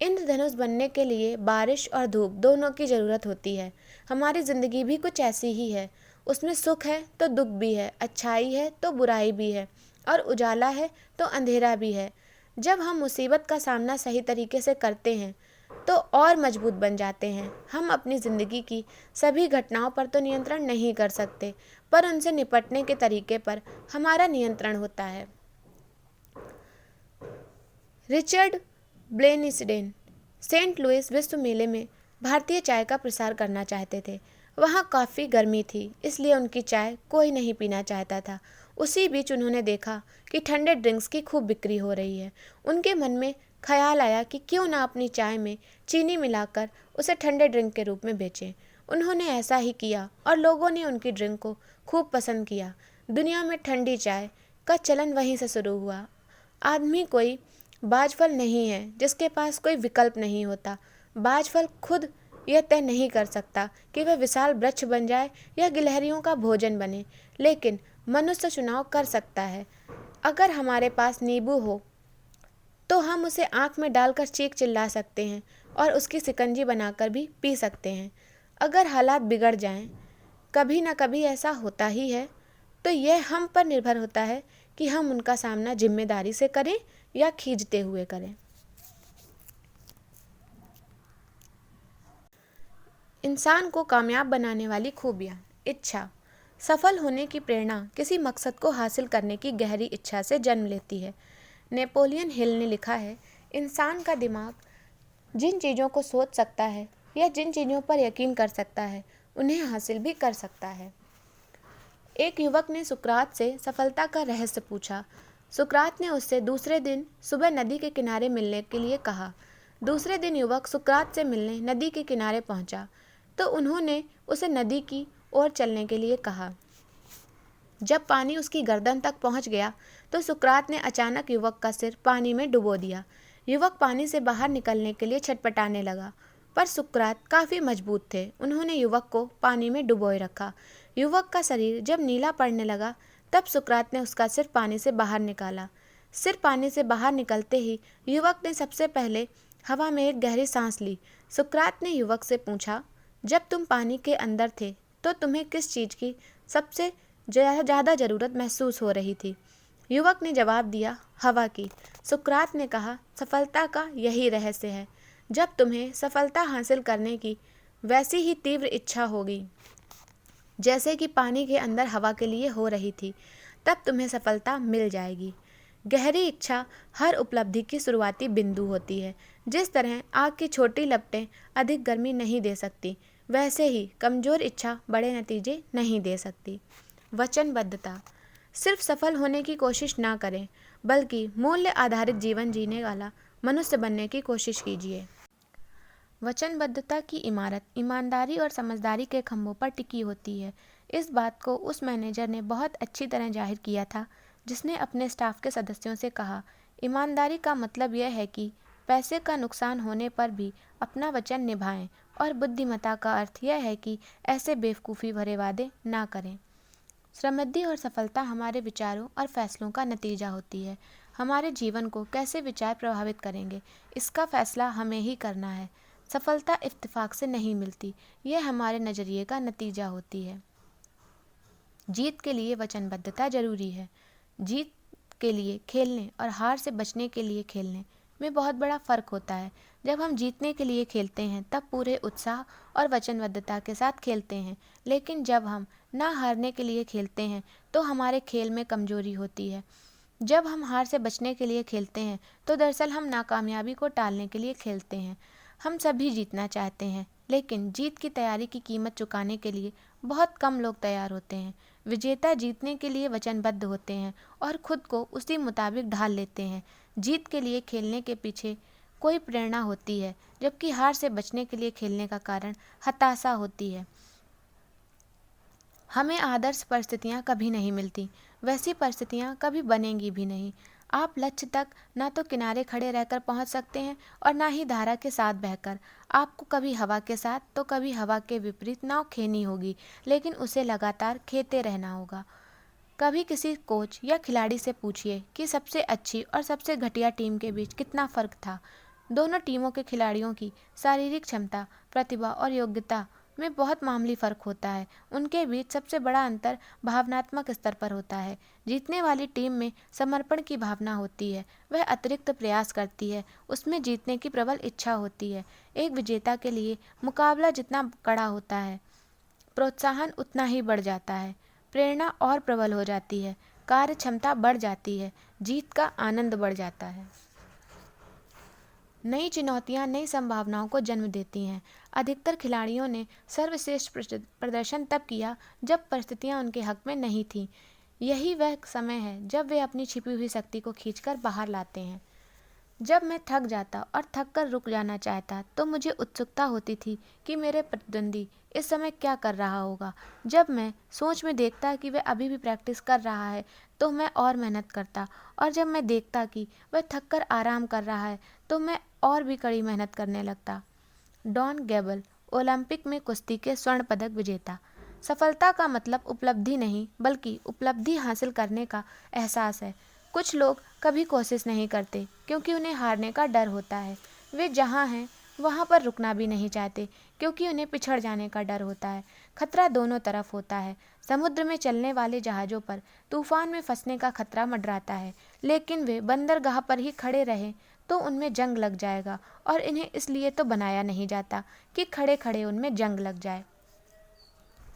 इंद्रधनुष बनने के लिए बारिश और धूप दोनों की ज़रूरत होती है। हमारी ज़िंदगी भी कुछ ऐसी ही है। उसमें सुख है तो दुख भी है, अच्छाई है तो बुराई भी है और उजाला है तो अंधेरा भी है। जब हम मुसीबत का सामना सही तरीके से करते हैं तो और मजबूत बन जाते हैं। हम अपनी ज़िंदगी की सभी घटनाओं पर तो नियंत्रण नहीं कर सकते, पर उनसे निपटने के तरीके पर हमारा नियंत्रण होता है। रिचर्ड ब्लेनिस्डेन सेंट लुइस विश्व मेले में भारतीय चाय का प्रसार करना चाहते थे। वहाँ काफ़ी गर्मी थी, इसलिए उनकी चाय कोई नहीं पीना चाहता था। उसी बीच उन्होंने देखा कि ठंडे ड्रिंक्स की खूब बिक्री हो रही है। उनके मन में ख्याल आया कि क्यों ना अपनी चाय में चीनी मिलाकर उसे ठंडे ड्रिंक के रूप में बेचें। उन्होंने ऐसा ही किया और लोगों ने उनकी ड्रिंक को खूब पसंद किया। दुनिया में ठंडी चाय का चलन वहीं से शुरू हुआ। आदमी कोई बाजफल नहीं है जिसके पास कोई विकल्प नहीं होता। बाजफल खुद यह तय नहीं कर सकता कि वह विशाल वृक्ष बन जाए या गिलहरियों का भोजन बने, लेकिन मनुष्य चुनाव कर सकता है। अगर हमारे पास नींबू हो तो हम उसे आँख में डालकर चीख चिल्ला सकते हैं और उसकी शिकंजी बनाकर भी पी सकते हैं। अगर हालात बिगड़ जाएं, कभी ना कभी ऐसा होता ही है, तो यह हम पर निर्भर होता है कि हम उनका सामना जिम्मेदारी से करें या खींचते हुए करें। इंसान को कामयाब बनाने वाली खूबियाँ। इच्छा। सफल होने की प्रेरणा किसी मकसद को हासिल करने की गहरी इच्छा से जन्म लेती है। नेपोलियन हिल ने लिखा है, इंसान का दिमाग जिन चीज़ों को सोच सकता है या जिन चीज़ों पर यकीन कर सकता है उन्हें हासिल भी कर सकता है। एक युवक ने सुकरात से सफलता का रहस्य पूछा। सुकरात ने उससे दूसरे दिन सुबह नदी के किनारे मिलने के लिए कहा। दूसरे दिन युवक सुकरात से मिलने नदी के किनारे पहुंचा तो उन्होंने उसे नदी की ओर चलने के लिए कहा। जब पानी उसकी गर्दन तक पहुंच गया तो सुकरात ने अचानक युवक का सिर पानी में डुबो दिया। युवक पानी से बाहर निकलने के लिए छटपटाने लगा, पर सुकरात काफ़ी मजबूत थे। उन्होंने युवक को पानी में डुबोए रखा। युवक का शरीर जब नीला पड़ने लगा तब सुकरात ने उसका सिर पानी से बाहर निकाला। सिर पानी से बाहर निकलते ही युवक ने सबसे पहले हवा में एक गहरी सांस ली। सुकरात ने युवक से पूछा, जब तुम पानी के अंदर थे तो तुम्हें किस चीज़ की सबसे ज़्यादा ज़रूरत महसूस हो रही थी? युवक ने जवाब दिया, हवा की। सुकरात ने कहा, सफलता का यही रहस्य है। जब तुम्हें सफलता हासिल करने की वैसी ही तीव्र इच्छा होगी जैसे कि पानी के अंदर हवा के लिए हो रही थी, तब तुम्हें सफलता मिल जाएगी। गहरी इच्छा हर उपलब्धि की शुरुआती बिंदु होती है। जिस तरह आग की छोटी लपटें अधिक गर्मी नहीं दे सकती, वैसे ही कमज़ोर इच्छा बड़े नतीजे नहीं दे सकती। वचनबद्धता। सिर्फ सफल होने की कोशिश ना करें, बल्कि मूल्य आधारित जीवन जीने वाला मनुष्य बनने की कोशिश कीजिए। वचनबद्धता की इमारत ईमानदारी और समझदारी के खंभों पर टिकी होती है। इस बात को उस मैनेजर ने बहुत अच्छी तरह जाहिर किया था जिसने अपने स्टाफ के सदस्यों से कहा, ईमानदारी का मतलब यह है कि पैसे का नुकसान होने पर भी अपना वचन निभाएं, और बुद्धिमत्ता का अर्थ यह है कि ऐसे बेवकूफ़ी भरे वादे ना करें। समृद्धि और सफलता हमारे विचारों और फैसलों का नतीजा होती है। हमारे जीवन को कैसे विचार प्रभावित करेंगे, इसका फैसला हमें ही करना है। सफलता इत्तेफाक से नहीं मिलती, यह हमारे नज़रिए का नतीजा होती है। जीत के लिए वचनबद्धता जरूरी है। जीत के लिए खेलने और हार से बचने के लिए खेलने में बहुत बड़ा फ़र्क होता है। जब हम जीतने के लिए खेलते हैं तब पूरे उत्साह और वचनबद्धता के साथ खेलते हैं, लेकिन जब हम ना हारने के लिए खेलते हैं तो हमारे खेल में कमजोरी होती है। जब हम हार से बचने के लिए खेलते हैं तो दरअसल हम नाकामयाबी को टालने के लिए खेलते हैं। हम सभी जीतना चाहते हैं, लेकिन जीत की तैयारी की कीमत चुकाने के लिए बहुत कम लोग तैयार होते हैं। विजेता जीतने के लिए वचनबद्ध होते हैं और खुद को उसी मुताबिक ढाल लेते हैं। जीत के लिए खेलने के पीछे कोई प्रेरणा होती है, जबकि हार से बचने के लिए खेलने का कारण हताशा होती है। हमें आदर्श परिस्थितियाँ कभी नहीं मिलती, वैसी परिस्थितियाँ कभी बनेंगी भी नहीं। आप लक्ष्य तक ना तो किनारे खड़े रहकर पहुँच सकते हैं और ना ही धारा के साथ बहकर। आपको कभी हवा के साथ तो कभी हवा के विपरीत नाव खेनी होगी, लेकिन उसे लगातार खेते रहना होगा। कभी किसी कोच या खिलाड़ी से पूछिए कि सबसे अच्छी और सबसे घटिया टीम के बीच कितना फ़र्क था। दोनों टीमों के खिलाड़ियों की शारीरिक क्षमता, प्रतिभा और योग्यता में बहुत मामूली फ़र्क होता है। उनके बीच सबसे बड़ा अंतर भावनात्मक स्तर पर होता है। जीतने वाली टीम में समर्पण की भावना होती है, वह अतिरिक्त प्रयास करती है, उसमें जीतने की प्रबल इच्छा होती है। एक विजेता के लिए मुकाबला जितना कड़ा होता है, प्रोत्साहन उतना ही बढ़ जाता है, प्रेरणा और प्रबल हो जाती है, कार्य क्षमता बढ़ जाती है, जीत का आनंद बढ़ जाता है। नई चुनौतियां नई संभावनाओं को जन्म देती हैं। अधिकतर खिलाड़ियों ने सर्वश्रेष्ठ प्रदर्शन तब किया जब परिस्थितियां उनके हक में नहीं थीं। यही वह समय है जब वे अपनी छिपी हुई शक्ति को खींचकर बाहर लाते हैं। जब मैं थक जाता और थक कर रुक जाना चाहता तो मुझे उत्सुकता होती थी कि मेरे प्रतिद्वंदी इस समय क्या कर रहा होगा। जब मैं सोच में देखता कि वह अभी भी प्रैक्टिस कर रहा है तो मैं और मेहनत करता, और जब मैं देखता कि वह थक कर आराम कर रहा है तो मैं और भी कड़ी मेहनत करने लगता। डॉन गैबल, ओलंपिक में कुश्ती के स्वर्ण पदक विजेता। सफलता का मतलब उपलब्धि नहीं, बल्कि उपलब्धि हासिल करने का एहसास है। कुछ लोग कभी कोशिश नहीं करते क्योंकि उन्हें हारने का डर होता है। वे जहाँ हैं वहाँ पर रुकना भी नहीं चाहते क्योंकि उन्हें पिछड़ जाने का डर होता है। खतरा दोनों तरफ होता है। समुद्र में चलने वाले जहाज़ों पर तूफान में फंसने का खतरा मंडराता है, लेकिन वे बंदरगाह पर ही खड़े रहें तो उनमें जंग लग जाएगा, और इन्हें इसलिए तो बनाया नहीं जाता कि खड़े खड़े उनमें जंग लग जाए।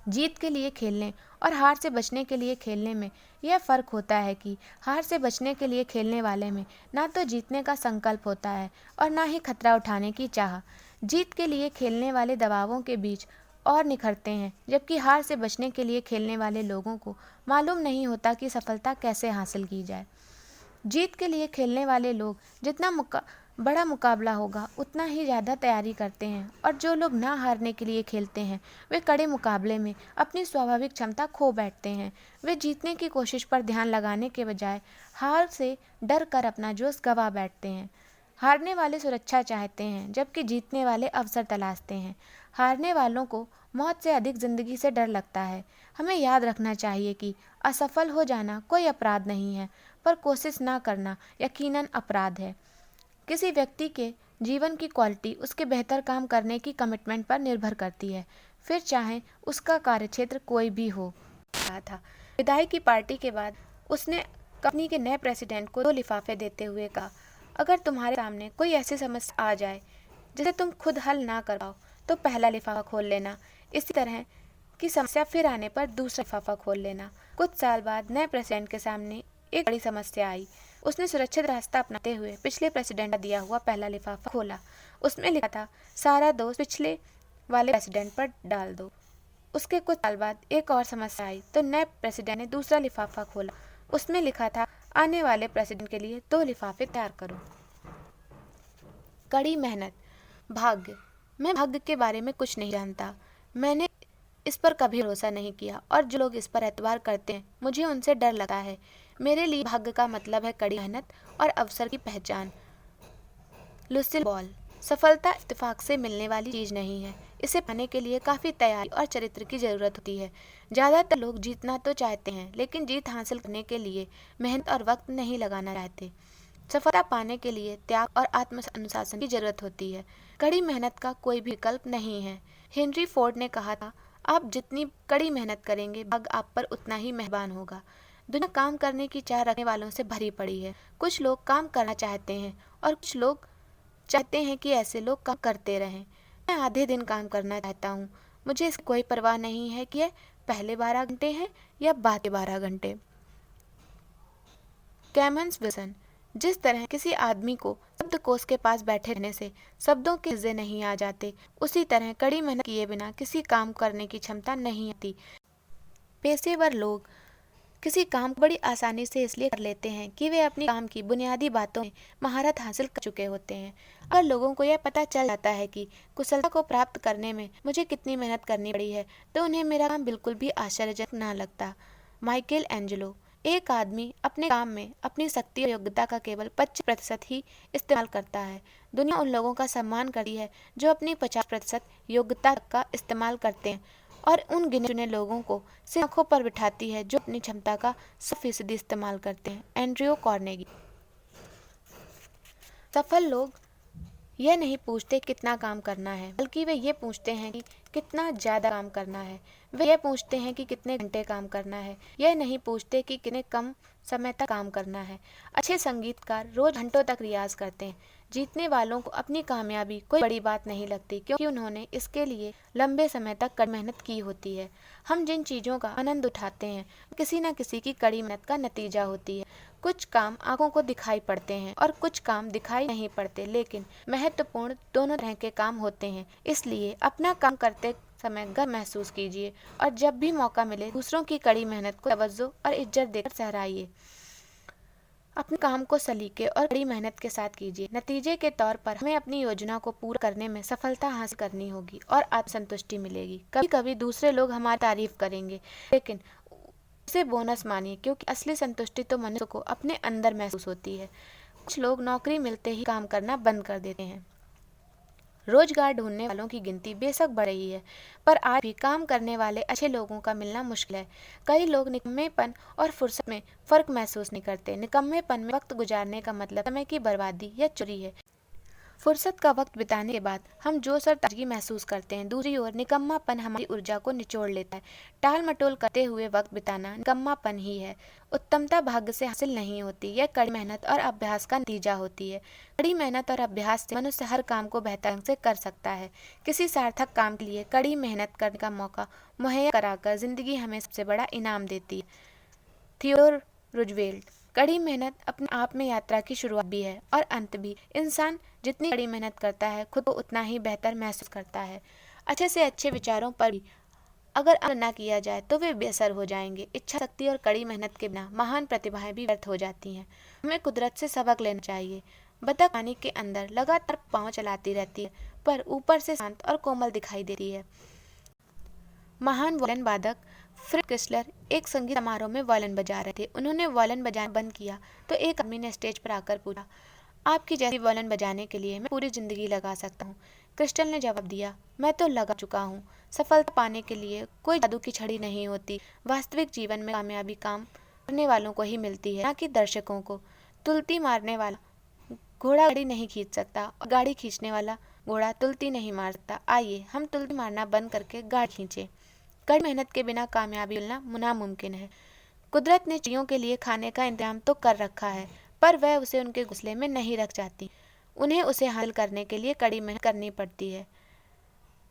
जीत के लिए खेलने और हार से बचने के लिए खेलने में यह फ़र्क होता है कि हार से बचने के लिए खेलने वाले में ना तो जीतने का संकल्प होता है और ना ही खतरा उठाने की चाह। जीत के लिए खेलने वाले दबावों के बीच और निखरते हैं, जबकि हार से बचने के लिए खेलने वाले लोगों को मालूम नहीं होता कि सफलता कैसे हासिल की जाए। जीत के लिए खेलने वाले लोग जितना बड़ा मुकाबला होगा उतना ही ज़्यादा तैयारी करते हैं, और जो लोग ना हारने के लिए खेलते हैं वे कड़े मुकाबले में अपनी स्वाभाविक क्षमता खो बैठते हैं। वे जीतने की कोशिश पर ध्यान लगाने के बजाय हार से डर कर अपना जोश गंवा बैठते हैं। हारने वाले सुरक्षा चाहते हैं, जबकि जीतने वाले अवसर तलाशते हैं। हारने वालों को मौत से अधिक जिंदगी से डर लगता है। हमें याद रखना चाहिए कि असफल हो जाना कोई अपराध नहीं है, पर कोशिश ना करना यकीनन अपराध है। किसी व्यक्ति के जीवन की क्वालिटी उसके बेहतर काम करने की कमिटमेंट पर निर्भर करती है, फिर चाहे उसका कार्यक्षेत्र कोई भी हो। कहा था। विदाई की पार्टी के बाद उसने कंपनी के नए प्रेसिडेंट को 2 लिफाफे देते हुए कहा, अगर तुम्हारे सामने कोई ऐसी समस्या आ जाए जिसे तुम खुद हल ना कर पाओ तो पहला लिफाफा खोल लेना। इसी तरह की समस्या फिर आने पर दूसरा लिफाफा खोल लेना। कुछ साल बाद नए प्रेसिडेंट के सामने एक बड़ी समस्या आई। उसने सुरक्षित रास्ता अपनाते हुए पिछले प्रेसिडेंट का दिया हुआ पहला लिफाफा खोला। उसमें लिखा था, सारा दोष पिछले वाले प्रेसिडेंट पर डाल दो। उसके कुछ साल बाद एक और समस्या आई तो नए प्रेसिडेंट ने दूसरा लिफाफा खोला। उसमें लिखा था, आने वाले प्रेसिडेंट के लिए 2 लिफाफे तैयार करो। कड़ी मेहनत। भाग्य। मैं भाग्य के बारे में कुछ नहीं जानता। मैंने इस पर कभी भरोसा नहीं किया और जो लोग इस पर एतबार करते हैं मुझे उनसे डर लगता है। मेरे लिए भाग्य का मतलब है कड़ी मेहनत और अवसर की पहचान। Lucille ball. सफलता इत्तेफाक से मिलने वाली चीज़ नहीं है। इसे पाने के लिए काफ़ी तैयारी और चरित्र की ज़रूरत होती है। ज़्यादातर लोग जीतना तो चाहते हैं लेकिन जीत हासिल करने के लिए मेहनत और वक्त नहीं लगाना चाहते। सफलता पाने के लिए त्याग और आत्म अनुशासन की जरूरत होती है। कड़ी मेहनत का कोई भी विकल्प नहीं है। हेनरी फोर्ड ने कहा था, आप जितनी कड़ी मेहनत करेंगे भाग्य आप पर उतना ही मेहरबान होगा। दुनिया काम करने की चाह रखने वालों से भरी पड़ी है। कुछ लोग काम करना चाहते हैं और कुछ लोग चाहते हैं कि ऐसे लोग काम करते रहें। मैं आधे दिन काम करना चाहता हूँ। मुझे इसकी कोई परवाह नहीं है कि यह पहले 12 घंटे हैं या बाद के 12 घंटे। कैमन्स विल्सन। जिस तरह किसी आदमी को शब्दकोश के पास बैठे रहने से शब्दों के मज़े नहीं आ जाते, उसी तरह कड़ी मेहनत किए बिना किसी काम करने की क्षमता नहीं आती। पेशेवर लोग किसी काम को बड़ी आसानी से इसलिए कर लेते हैं कि वे अपनी काम की बुनियादी बातों में महारत हासिल कर चुके होते हैं। अगर लोगों को यह पता चल जाता है कि कुशलता को प्राप्त करने में मुझे कितनी मेहनत करनी पड़ी है, तो उन्हें मेरा काम बिल्कुल भी आश्चर्यजनक न लगता। Michael Angelo. एक आदमी अपने काम में अपनी शक्ति और योग्यता का केवल 25% ही इस्तेमाल करता है। दुनिया उन लोगों का सम्मान करती है जो अपनी 50% योग्यता का इस्तेमाल करते हैं और उन गिने चुने लोगों को सिर्फ आंखों पर बिठाती है जो अपनी क्षमता का 100% इस्तेमाल करते हैं। Andrew Carnegie. सफल लोग यह नहीं पूछते कितना काम करना है, बल्कि वे ये पूछते हैं कि कितना ज़्यादा काम करना है। वे यह पूछते हैं कि कितने घंटे काम करना है। यह नहीं पूछते कि कितने कम समय तक काम करना है। अच्छे संगीतकार रोज घंटों तक रियाज करते हैं। जीतने वालों को अपनी कामयाबी कोई बड़ी बात नहीं लगती क्योंकि उन्होंने इसके लिए लंबे समय तक कड़ी मेहनत की होती है। हम जिन चीज़ों का आनंद उठाते हैं किसी न किसी की कड़ी मेहनत का नतीजा होती है। कुछ काम आंखों को दिखाई पड़ते हैं और कुछ काम दिखाई नहीं पड़ते, लेकिन महत्वपूर्ण दोनों तरह के काम होते हैं। इसलिए अपना काम करते समय गर्व महसूस कीजिए और जब भी मौका मिले दूसरों की कड़ी मेहनत को तवज्जो और इज्जत देकर सहराइए। अपने काम को सलीके और कड़ी मेहनत के साथ कीजिए। नतीजे के तौर पर हमें अपनी योजना को पूरा करने में सफलता हासिल करनी होगी और आत्मसंतुष्टि मिलेगी। कभी कभी दूसरे लोग हमारी तारीफ करेंगे, लेकिन उसे बोनस मानिए क्योंकि असली संतुष्टि तो मनुष्य को अपने अंदर महसूस होती है। कुछ लोग नौकरी मिलते ही काम करना बंद कर देते हैं। रोजगार ढूंढने वालों की गिनती बेशक बढ़ रही है, पर आज भी काम करने वाले अच्छे लोगों का मिलना मुश्किल है। कई लोग निकम्मेपन और फुर्सत में फर्क महसूस नहीं करते। निकम्मेपन में वक्त गुजारने का मतलब समय की बर्बादी या चोरी है। फुर्सत का वक्त बिताने के बाद हम जोश और ताजगी महसूस करते हैं। दूसरी ओर निकम्मापन हमारी ऊर्जा को निचोड़ लेता है। टाल मटोल करते हुए वक्त बिताना निकम्मापन ही है। उत्तमता भाग्य से हासिल नहीं होती, यह कड़ी मेहनत और अभ्यास का नतीजा होती है। कड़ी मेहनत और अभ्यास से मनुष्य हर काम को बेहतर ढंग से कर सकता है। किसी सार्थक काम के लिए कड़ी मेहनत करने का मौका मुहैया कराकर जिंदगी हमें सबसे बड़ा इनाम देती है। Theodore Roosevelt. कड़ी मेहनत अपने आप में यात्रा की शुरुआत भी है और अंत भी। इंसान जितनी कड़ी मेहनत करता है खुद को उतना ही बेहतर महसूस करता है। अच्छे से अच्छे विचारों पर भी अगर अमल न किया जाए तो वे बेअसर हो जाएंगे। इच्छा शक्ति और कड़ी मेहनत के बिना महान प्रतिभाएं भी व्यर्थ हो जाती हैं। हमें कुदरत से सबक लेना चाहिए। बतख पानी के अंदर लगातार पाँव चलाती रहती है पर ऊपर से शांत और कोमल दिखाई देती है। महान वायलिन वादक फ्रिट्ज क्रिस्लर एक संगीत समारोह में वायलिन बजा रहे थे। उन्होंने वायलिन बजाना बंद किया तो एक आदमी ने स्टेज पर आकर पूछा, आपकी जैसी वायलिन बजाने के लिए मैं पूरी जिंदगी लगा सकता हूँ। क्रिस्टल ने जवाब दिया, मैं तो लगा चुका हूँ। सफलता पाने के लिए कोई जादू की छड़ी नहीं होती। वास्तविक जीवन में कामयाबी काम करने वालों को ही मिलती है, न कि दर्शकों को। तुलती मारने वाला घोड़ा गाड़ी नहीं खींच सकता और गाड़ी खींचने वाला घोड़ा तुलती नहीं मार सकता। आइए हम तुलती मारना बंद करके गाड़ी खींचे। कड़ी मेहनत के बिना कामयाबी मिलना नामुमकिन है। कुदरत ने चिड़ियों के लिए खाने का इंतजाम तो कर रखा है, पर वह उसे उनके घोंसले में नहीं रख जाती। उन्हें उसे हासिल करने के लिए कड़ी मेहनत करनी पड़ती है।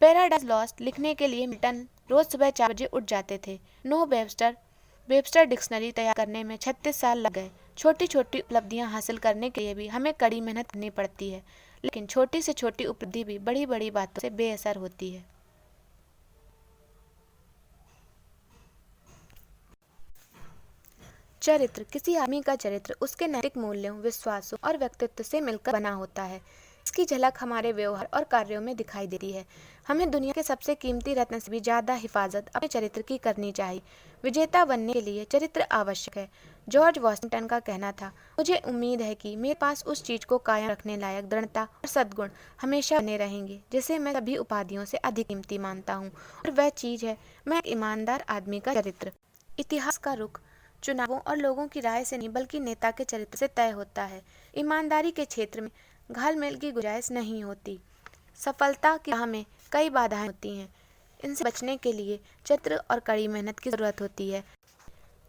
पैराडाइज लॉस्ट लिखने के लिए मिल्टन रोज सुबह 4 बजे उठ जाते थे। नो वेबस्टर डिक्शनरी तैयार करने में 36 साल लग गए। छोटी छोटी उपलब्धियां हासिल करने के लिए भी हमें कड़ी मेहनत करनी पड़ती है, लेकिन छोटी से छोटी उपलब्धि भी बड़ी बड़ी बातों से बेअसर होती है। चरित्र किसी आदमी का चरित्र उसके नैतिक मूल्यों, विश्वासों और व्यक्तित्व से मिलकर बना होता है। इसकी झलक हमारे व्यवहार और कार्यों में दिखाई देती है। हमें दुनिया के सबसे कीमती रत्न से भी ज़्यादा हिफाजत अपने चरित्र की करनी चाहिए। विजेता बनने के लिए चरित्र आवश्यक है। जॉर्ज वॉशिंगटन का कहना था, मुझे उम्मीद है कि मेरे पास उस चीज़ को कायम रखने लायक दृढ़ता और सद्गुण हमेशा बने रहेंगे जिसे मैं सभी उपाधियों से अधिक कीमती मानता हूँ, और वह चीज़ है मैं एक ईमानदार आदमी का चरित्र। इतिहास का रुख चुनावों और लोगों की राय से नहीं बल्कि नेता के चरित्र से तय होता है। ईमानदारी के क्षेत्र में घाल-मेल की गुंजाइश नहीं होती। सफलता की राह में कई बाधाएं होती हैं। इनसे बचने के लिए चरित्र और कड़ी मेहनत की जरूरत होती है।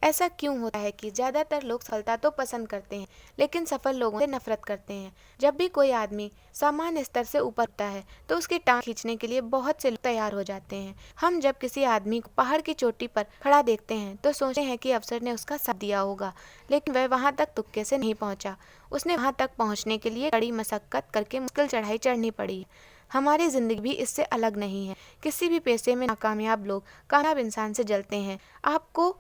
ऐसा क्यों होता है कि ज़्यादातर लोग सफलता तो पसंद करते हैं लेकिन सफल लोगों से नफरत करते हैं? जब भी कोई आदमी सामान्य स्तर से ऊपर उठता है तो उसकी टांग खींचने के लिए बहुत से लोग तैयार हो जाते हैं। हम जब किसी आदमी को पहाड़ की चोटी पर खड़ा देखते हैं तो सोचते हैं कि अफसर ने उसका साथ दिया होगा, लेकिन वह वहां तक तुक्के से नहीं पहुंचा। उसने वहां तक पहुंचने के लिए कड़ी मशक्कत करके मुश्किल चढ़ाई चढ़नी पड़ी। हमारी जिंदगी भी इससे अलग नहीं है। किसी भी पेशे में नाकामयाब लोग कामयाब इंसान से जलते हैं। आपको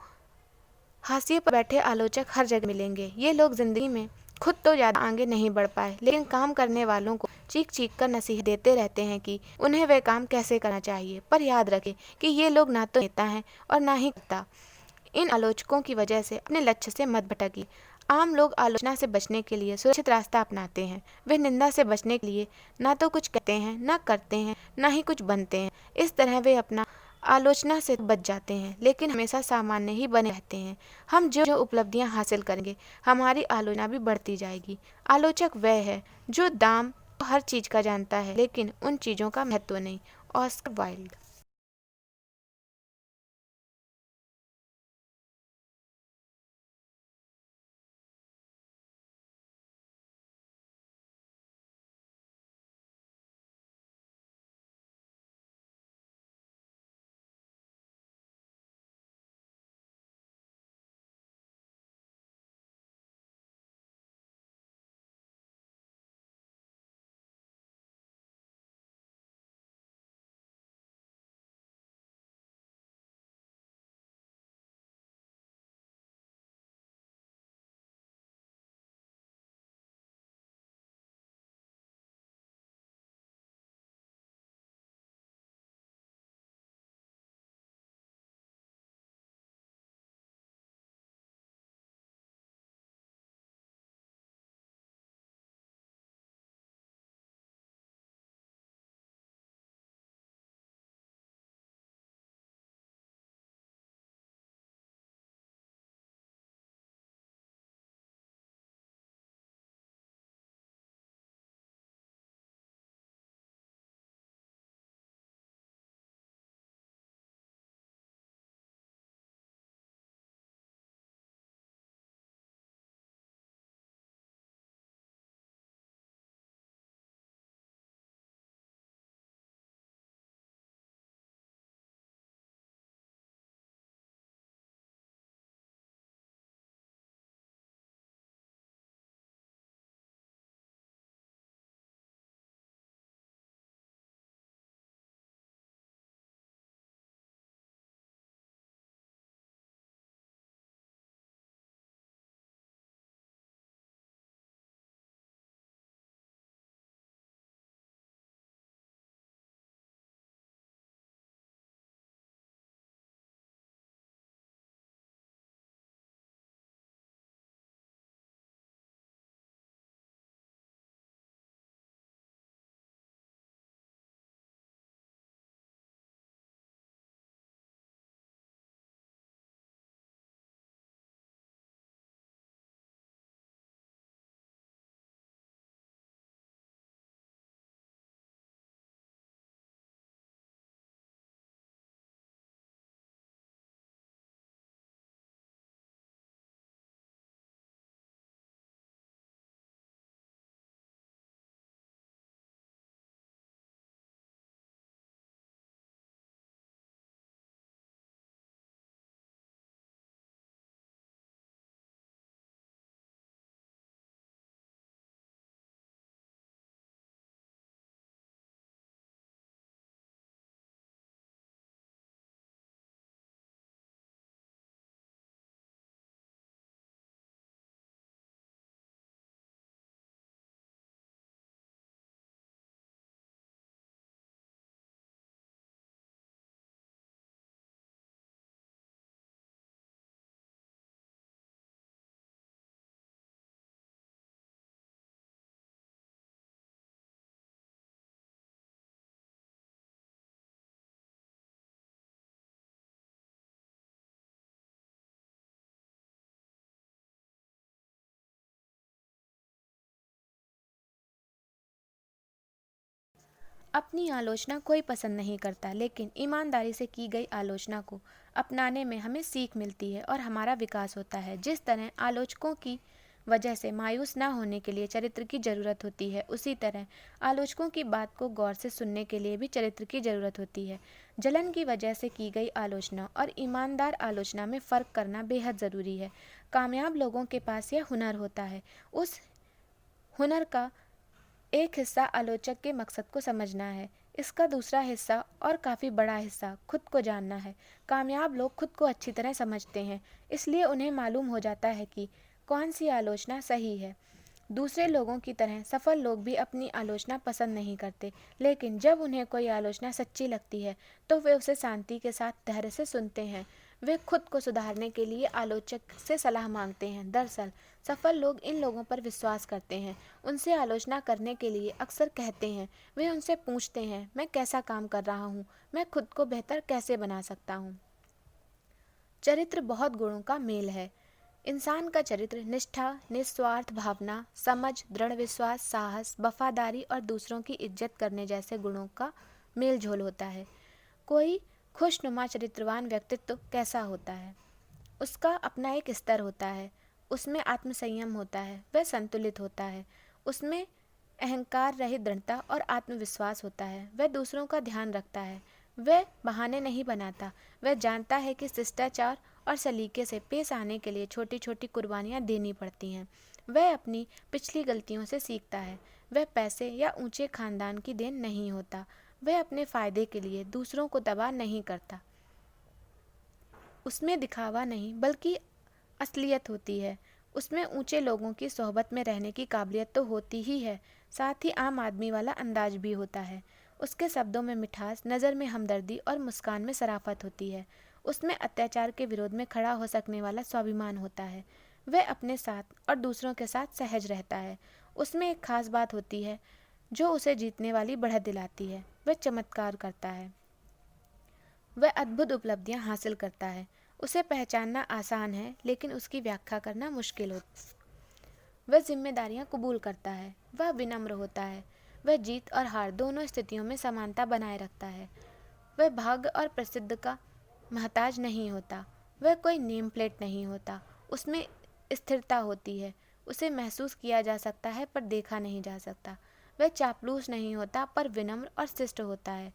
हाशिए पर बैठे आलोचक हर जगह मिलेंगे। ये लोग जिंदगी में खुद तो ज़्यादा आगे नहीं बढ़ पाए लेकिन काम करने वालों को चीख चीख कर नसीहत देते रहते हैं कि उन्हें वह काम कैसे करना चाहिए। पर याद रखें कि ये लोग ना तो नेता हैं और ना ही नेता। इन आलोचकों की वजह से अपने लक्ष्य से मत भटकिए। आम लोग आलोचना से बचने के लिए सुरक्षित रास्ता अपनाते हैं। वे निंदा से बचने के लिए ना तो कुछ कहते हैं, ना करते हैं, ना ही कुछ बनते हैं। इस तरह वे अपना आलोचना से बच जाते हैं लेकिन हमेशा सामान्य ही बने रहते हैं। हम जो जो उपलब्धियां हासिल करेंगे हमारी आलोचना भी बढ़ती जाएगी। आलोचक वह है जो दाम तो हर चीज का जानता है लेकिन उन चीजों का महत्व नहीं। Oscar Wilde. अपनी आलोचना कोई पसंद नहीं करता, लेकिन ईमानदारी से की गई आलोचना को अपनाने में हमें सीख मिलती है और हमारा विकास होता है। जिस तरह आलोचकों की वजह से मायूस ना होने के लिए चरित्र की ज़रूरत होती है, उसी तरह आलोचकों की बात को गौर से सुनने के लिए भी चरित्र की ज़रूरत होती है। जलन की वजह से की गई आलोचना और ईमानदार आलोचना में फ़र्क करना बेहद ज़रूरी है। कामयाब लोगों के पास यह हुनर होता है। उस हुनर का एक हिस्सा आलोचक के मकसद को समझना है, इसका दूसरा हिस्सा और काफ़ी बड़ा हिस्सा खुद को जानना है। कामयाब लोग खुद को अच्छी तरह समझते हैं, इसलिए उन्हें मालूम हो जाता है कि कौन सी आलोचना सही है। दूसरे लोगों की तरह सफल लोग भी अपनी आलोचना पसंद नहीं करते, लेकिन जब उन्हें कोई आलोचना सच्ची लगती है तो वे उसे शांति के साथ धैर्य से सुनते हैं। वे खुद को सुधारने के लिए आलोचक से सलाह मांगते हैं। दरअसल सफल लोग इन लोगों पर विश्वास करते हैं, उनसे आलोचना करने के लिए अक्सर कहते हैं। वे उनसे पूछते हैं, मैं कैसा काम कर रहा हूँ, मैं खुद को बेहतर कैसे बना सकता हूँ। चरित्र बहुत गुणों का मेल है। इंसान का चरित्र निष्ठा, निस्वार्थ भावना, समझ, दृढ़ विश्वास, साहस, वफादारी और दूसरों की इज्जत करने जैसे गुणों का मेल झोल होता है। कोई खुशनुमा चरित्रवान व्यक्तित्व कैसा होता है? उसका अपना एक स्तर होता है, उसमें आत्मसंयम होता है, वह संतुलित होता है, उसमें अहंकार रहित दृढ़ता और आत्मविश्वास होता है, वह दूसरों का ध्यान रखता है, वह बहाने नहीं बनाता, वह जानता है कि शिष्टाचार और सलीके से पेश आने के लिए छोटी छोटी कुर्बानियाँ देनी पड़ती हैं, वह अपनी पिछली गलतियों से सीखता है, वह पैसे या ऊंचे खानदान की देन नहीं होता, वह अपने फायदे के लिए दूसरों को दबा नहीं करता। उसमें दिखावा नहीं बल्कि असलियत होती है। उसमें ऊंचे लोगों की सोहबत में रहने की काबिलियत तो होती ही है, साथ ही आम आदमी वाला अंदाज भी होता है। उसके शब्दों में मिठास, नज़र में हमदर्दी और मुस्कान में शराफत होती है। उसमें अत्याचार के विरोध में खड़ा हो सकने वाला स्वाभिमान होता है। वह अपने साथ और दूसरों के साथ सहज रहता है। उसमें एक खास बात होती है जो उसे जीतने वाली बढ़त दिलाती है। वह चमत्कार करता है, वह अद्भुत उपलब्धियां हासिल करता है। उसे पहचानना आसान है, लेकिन उसकी व्याख्या करना मुश्किल होती है। वह जिम्मेदारियां कबूल करता है, वह विनम्र होता है, वह जीत और हार दोनों स्थितियों में समानता बनाए रखता है। वह भाग्य और प्रसिद्ध का महताज नहीं होता, वह कोई नेम प्लेट नहीं होता। उसमें स्थिरता होती है, उसे महसूस किया जा सकता है पर देखा नहीं जा सकता। वह चापलूस नहीं होता पर विनम्र और शिष्ट होता है।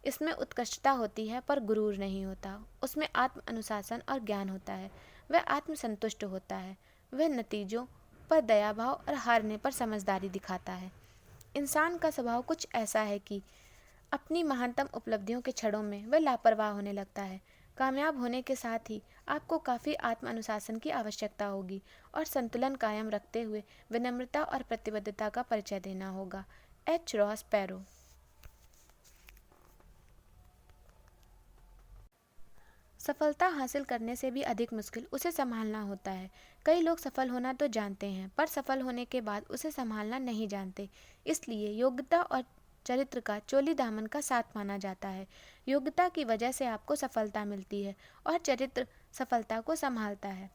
इसमें उत्कृष्टता होती है पर गुरूर नहीं होता। उसमें आत्म अनुशासन और ज्ञान होता है। वह आत्मसंतुष्ट होता है, वह नतीजों पर दयाभाव और हारने पर समझदारी दिखाता है। इंसान का स्वभाव कुछ ऐसा है कि अपनी महानतम उपलब्धियों के क्षणों में वह लापरवाह होने लगता है। कामयाब होने के साथ ही आपको काफ़ी आत्म अनुशासन की आवश्यकता होगी और संतुलन कायम रखते हुए विनम्रता और प्रतिबद्धता का परिचय देना होगा। एच रॉस पैरो। सफलता हासिल करने से भी अधिक मुश्किल उसे संभालना होता है। कई लोग सफल होना तो जानते हैं, पर सफल होने के बाद उसे संभालना नहीं जानते। इसलिए योग्यता और चरित्र का चोली दामन का साथ माना जाता है। योग्यता की वजह से आपको सफलता मिलती है और चरित्र सफलता को संभालता है।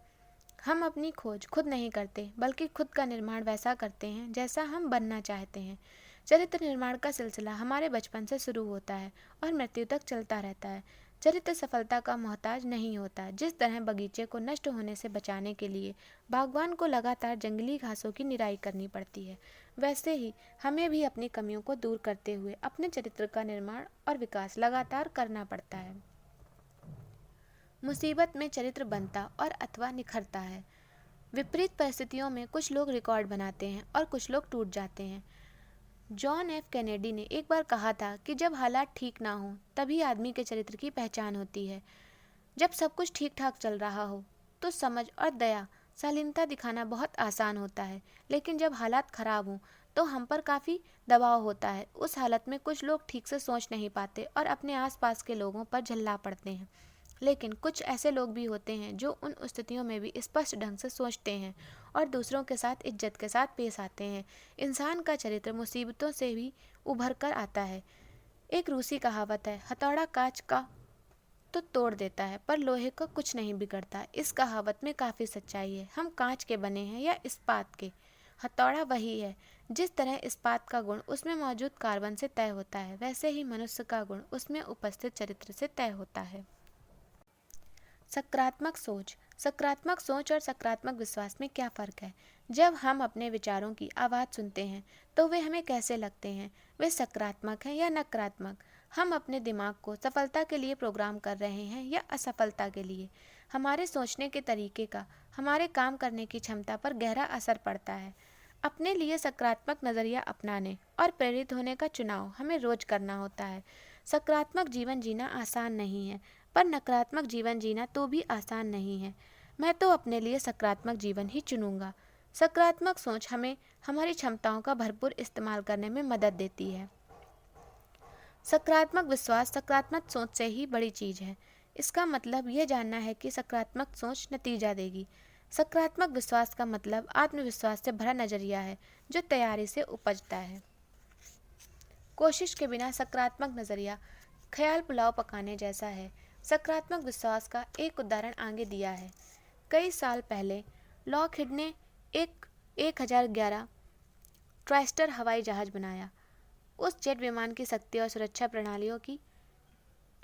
हम अपनी खोज खुद नहीं करते, बल्कि खुद का निर्माण वैसा करते हैं जैसा हम बनना चाहते हैं। चरित्र निर्माण का सिलसिला हमारे बचपन से शुरू होता है और मृत्यु तक चलता रहता है। चरित्र सफलता का मोहताज नहीं होता। जिस तरह बगीचे को नष्ट होने से बचाने के लिए बागवान को लगातार जंगली घासों की निराई करनी पड़ती है, वैसे ही हमें भी अपनी कमियों को दूर करते हुए अपने चरित्र का निर्माण और विकास लगातार करना पड़ता है। मुसीबत में चरित्र बनता और अथवा निखरता है। विपरीत परिस्थितियों में कुछ लोग रिकॉर्ड बनाते हैं और कुछ लोग टूट जाते हैं। जॉन एफ कैनेडी ने एक बार कहा था कि जब हालात ठीक ना हो तभी आदमी के चरित्र की पहचान होती है। जब सब कुछ ठीक ठाक चल रहा हो तो समझ और दया, शालीनता दिखाना बहुत आसान होता है, लेकिन जब हालात खराब हों तो हम पर काफ़ी दबाव होता है। उस हालत में कुछ लोग ठीक से सोच नहीं पाते और अपने आसपास के लोगों पर झल्ला पड़ते हैं, लेकिन कुछ ऐसे लोग भी होते हैं जो उन स्थितियों में भी स्पष्ट ढंग से सोचते हैं और दूसरों के साथ इज्जत के साथ पेश आते हैं। इंसान का चरित्र मुसीबतों से भी उभर कर आता है। एक रूसी कहावत है, हथौड़ा कांच का तो तोड़ देता है पर लोहे का कुछ नहीं बिगड़ता। इस कहावत में काफ़ी सच्चाई है। हम कांच के बने हैं या इस्पात के, हथौड़ा वही है। जिस तरह इस्पात का गुण उसमें मौजूद कार्बन से तय होता है, वैसे ही मनुष्य का गुण उसमें उपस्थित चरित्र से तय होता है। सकारात्मक सोच और सकारात्मक विश्वास में क्या फ़र्क है? जब हम अपने विचारों की आवाज़ सुनते हैं तो वे हमें कैसे लगते हैं? वे सकारात्मक हैं या नकारात्मक? हम अपने दिमाग को सफलता के लिए प्रोग्राम कर रहे हैं या असफलता के लिए? हमारे सोचने के तरीके का हमारे काम करने की क्षमता पर गहरा असर पड़ता है। अपने लिए सकारात्मक नज़रिया अपनाने और प्रेरित होने का चुनाव हमें रोज करना होता है। सकारात्मक जीवन जीना आसान नहीं है, पर नकारात्मक जीवन जीना तो भी आसान नहीं है। मैं तो अपने लिए सकारात्मक जीवन ही चुनूंगा। सकारात्मक सोच हमें हमारी क्षमताओं का भरपूर इस्तेमाल करने में मदद देती है। सकारात्मक विश्वास सकारात्मक सोच से ही बड़ी चीज़ है। इसका मतलब यह जानना है कि सकारात्मक सोच नतीजा देगी। सकारात्मक विश्वास का मतलब आत्मविश्वास से भरा नजरिया है जो तैयारी से उपजता है। कोशिश के बिना सकारात्मक नजरिया ख्याल पुलाव पकाने जैसा है। सकारात्मक विश्वास का एक उदाहरण आगे दिया है। कई साल पहले लॉकहीड ने एक 1011 ट्राइस्टर हवाई जहाज बनाया। उस जेट विमान की शक्ति और सुरक्षा प्रणालियों की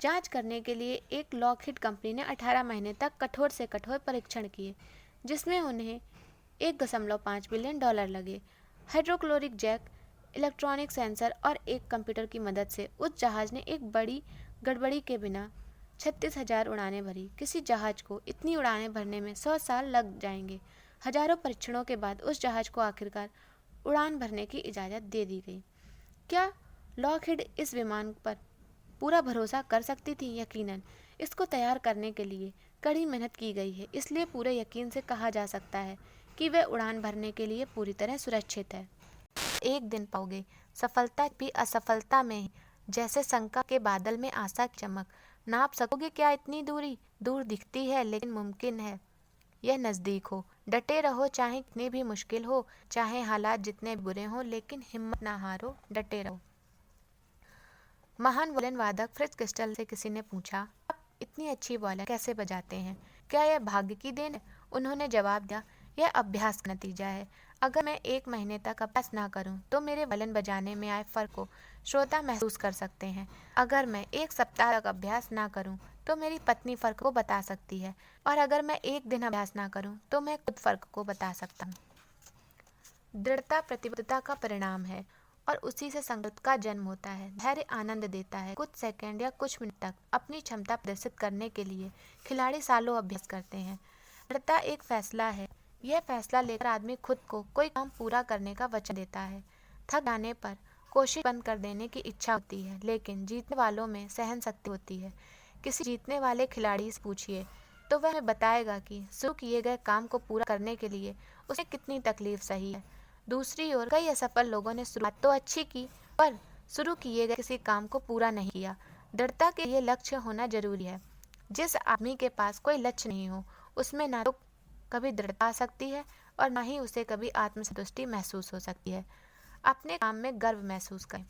जांच करने के लिए एक लॉकहीड कंपनी ने 18 महीने तक कठोर से कठोर परीक्षण किए, जिसमें उन्हें $1.5 बिलियन लगे। हाइड्रोक्लोरिक जैक, इलेक्ट्रॉनिक सेंसर और एक कंप्यूटर की मदद से उस जहाज ने एक बड़ी गड़बड़ी के बिना 36,000 उड़ानें भरी। किसी जहाज को इतनी उड़ानें भरने में 100 साल लग जाएंगे। हजारों परीक्षणों के बाद उस जहाज को आखिरकार उड़ान भरने की इजाज़त दे दी गई। क्या लॉकहीड इस विमान पर पूरा भरोसा कर सकती थी? यकीनन। इसको तैयार करने के लिए कड़ी मेहनत की गई है, इसलिए पूरे यकीन से कहा जा सकता है कि वह उड़ान भरने के लिए पूरी तरह सुरक्षित है। एक दिन पाओगे, सफलता भी असफलता में ही, जैसे शंका के बादल में आशा की चमक। नाप सकोगे क्या इतनी दूरी? दूर दिखती है लेकिन मुमकिन है यह नज़दीक हो। डटे रहो चाहे कितनी भी मुश्किल हो, चाहे हालात जितने बुरे हों, लेकिन हिम्मत ना हारो, डटे रहो। महान वायलिन वादक फ्रिट्ज क्रिस्टल से किसी ने पूछा, आप इतनी अच्छी वायलिन कैसे बजाते हैं? क्या यह भाग्य की देन है? उन्होंने जवाब दिया, यह अभ्यास का नतीजा है। अगर मैं 1 महीने तक अभ्यास ना करूं, तो मेरे वायलिन बजाने में आए फर्क को श्रोता महसूस कर सकते हैं। अगर मैं 1 सप्ताह तक अभ्यास ना करूं, तो मेरी पत्नी फर्क को बता सकती है, और अगर मैं 1 दिन अभ्यास ना करूं, तो मैं खुद फर्क को बता सकता हूँ। दृढ़ता प्रतिबद्धता का परिणाम है और उसी से संकल्प का जन्म होता है। धैर्य आनंद देता है। कुछ सेकंड या कुछ मिनट तक अपनी क्षमता प्रदर्शित करने के लिए खिलाड़ी सालों अभ्यास करते हैं। दृढ़ता एक फैसला है। यह फैसला लेकर आदमी खुद को कोई काम पूरा करने का वचन देता है। थक जाने पर कोशिश बंद कर देने की इच्छा होती है, लेकिन जीतने वालों में सहन शक्ति होती है। किसी जीतने वाले खिलाड़ी से पूछिए तो वह हमें बताएगा कि शुरू किए गए काम को पूरा करने के लिए उसे कितनी तकलीफ सही है। दूसरी ओर कई असफल लोगों ने शुरुआत तो अच्छी की, पर शुरू किए गए किसी काम को पूरा नहीं किया। दृढ़ता के लिए लक्ष्य होना जरूरी है। जिस आदमी के पास कोई लक्ष्य नहीं हो, उसमें ना तो कभी दृढ़ता आ सकती है और ना ही उसे कभी आत्मसंतुष्टि महसूस हो सकती है। अपने काम में गर्व महसूस करें।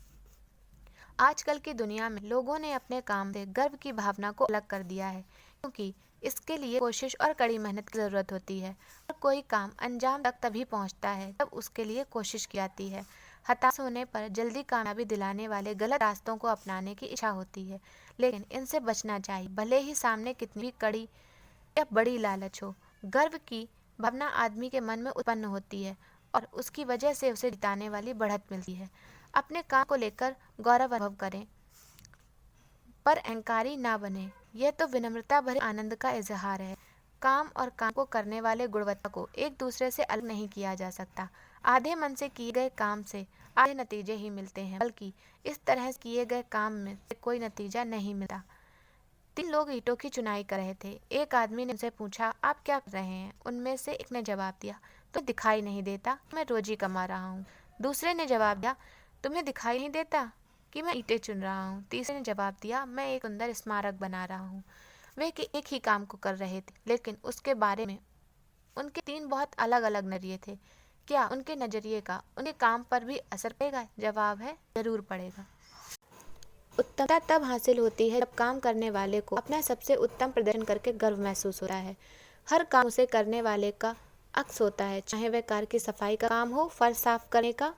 आजकल की दुनिया में लोगों ने अपने काम से गर्व की भावना को अलग कर दिया है, क्योंकि इसके लिए कोशिश और कड़ी मेहनत की ज़रूरत होती है। और कोई काम अंजाम तक तभी पहुंचता है जब उसके लिए कोशिश की जाती है। हताश होने पर जल्दी कामयाबी दिलाने वाले गलत रास्तों को अपनाने की इच्छा होती है, लेकिन इनसे बचना चाहिए, भले ही सामने कितनी भी कड़ी या बड़ी लालच हो। गर्व की भावना आदमी के मन में उत्पन्न होती है और उसकी वजह से उसे जिताने वाली बढ़त मिलती है। अपने काम को लेकर गौरव अनुभव करें, पर अहंकारी ना बने। यह तो विनम्रता भरे आनंद का इजहार है। काम और काम को करने वाले गुणवत्ता को एक दूसरे से अलग नहीं किया जा सकता। आधे मन से किए गए काम से आधे नतीजे ही मिलते हैं, बल्कि इस तरह से किए गए काम में से कोई नतीजा नहीं मिलता। 3 लोग ईंटों की चुनाई कर रहे थे। एक आदमी ने उनसे पूछा, आप क्या कर रहे हैं? उनमें से एक ने जवाब दिया, तो दिखाई नहीं देता, मैं रोजी कमा रहा हूँ। दूसरे ने जवाब दिया, तुम्हें दिखाई नहीं देता कि मैं ईंटें चुन रहा हूँ। तीसरे ने जवाब दिया, मैं एक सुंदर स्मारक बना रहा हूँ। वे एक ही काम को कर रहे थे, लेकिन उसके बारे में उनके 3 बहुत अलग अलग नजरिए थे। क्या उनके नजरिए का उनके काम पर भी असर पड़ेगा? जवाब है, जरूर पड़ेगा। उत्तमता तब हासिल होती है जब काम करने वाले को अपना सबसे उत्तम प्रदर्शन करके गर्व महसूस होता है। हर काम उसे करने वाले का अक्स होता है, चाहे वह कार की सफाई का काम हो, फर्श साफ करने का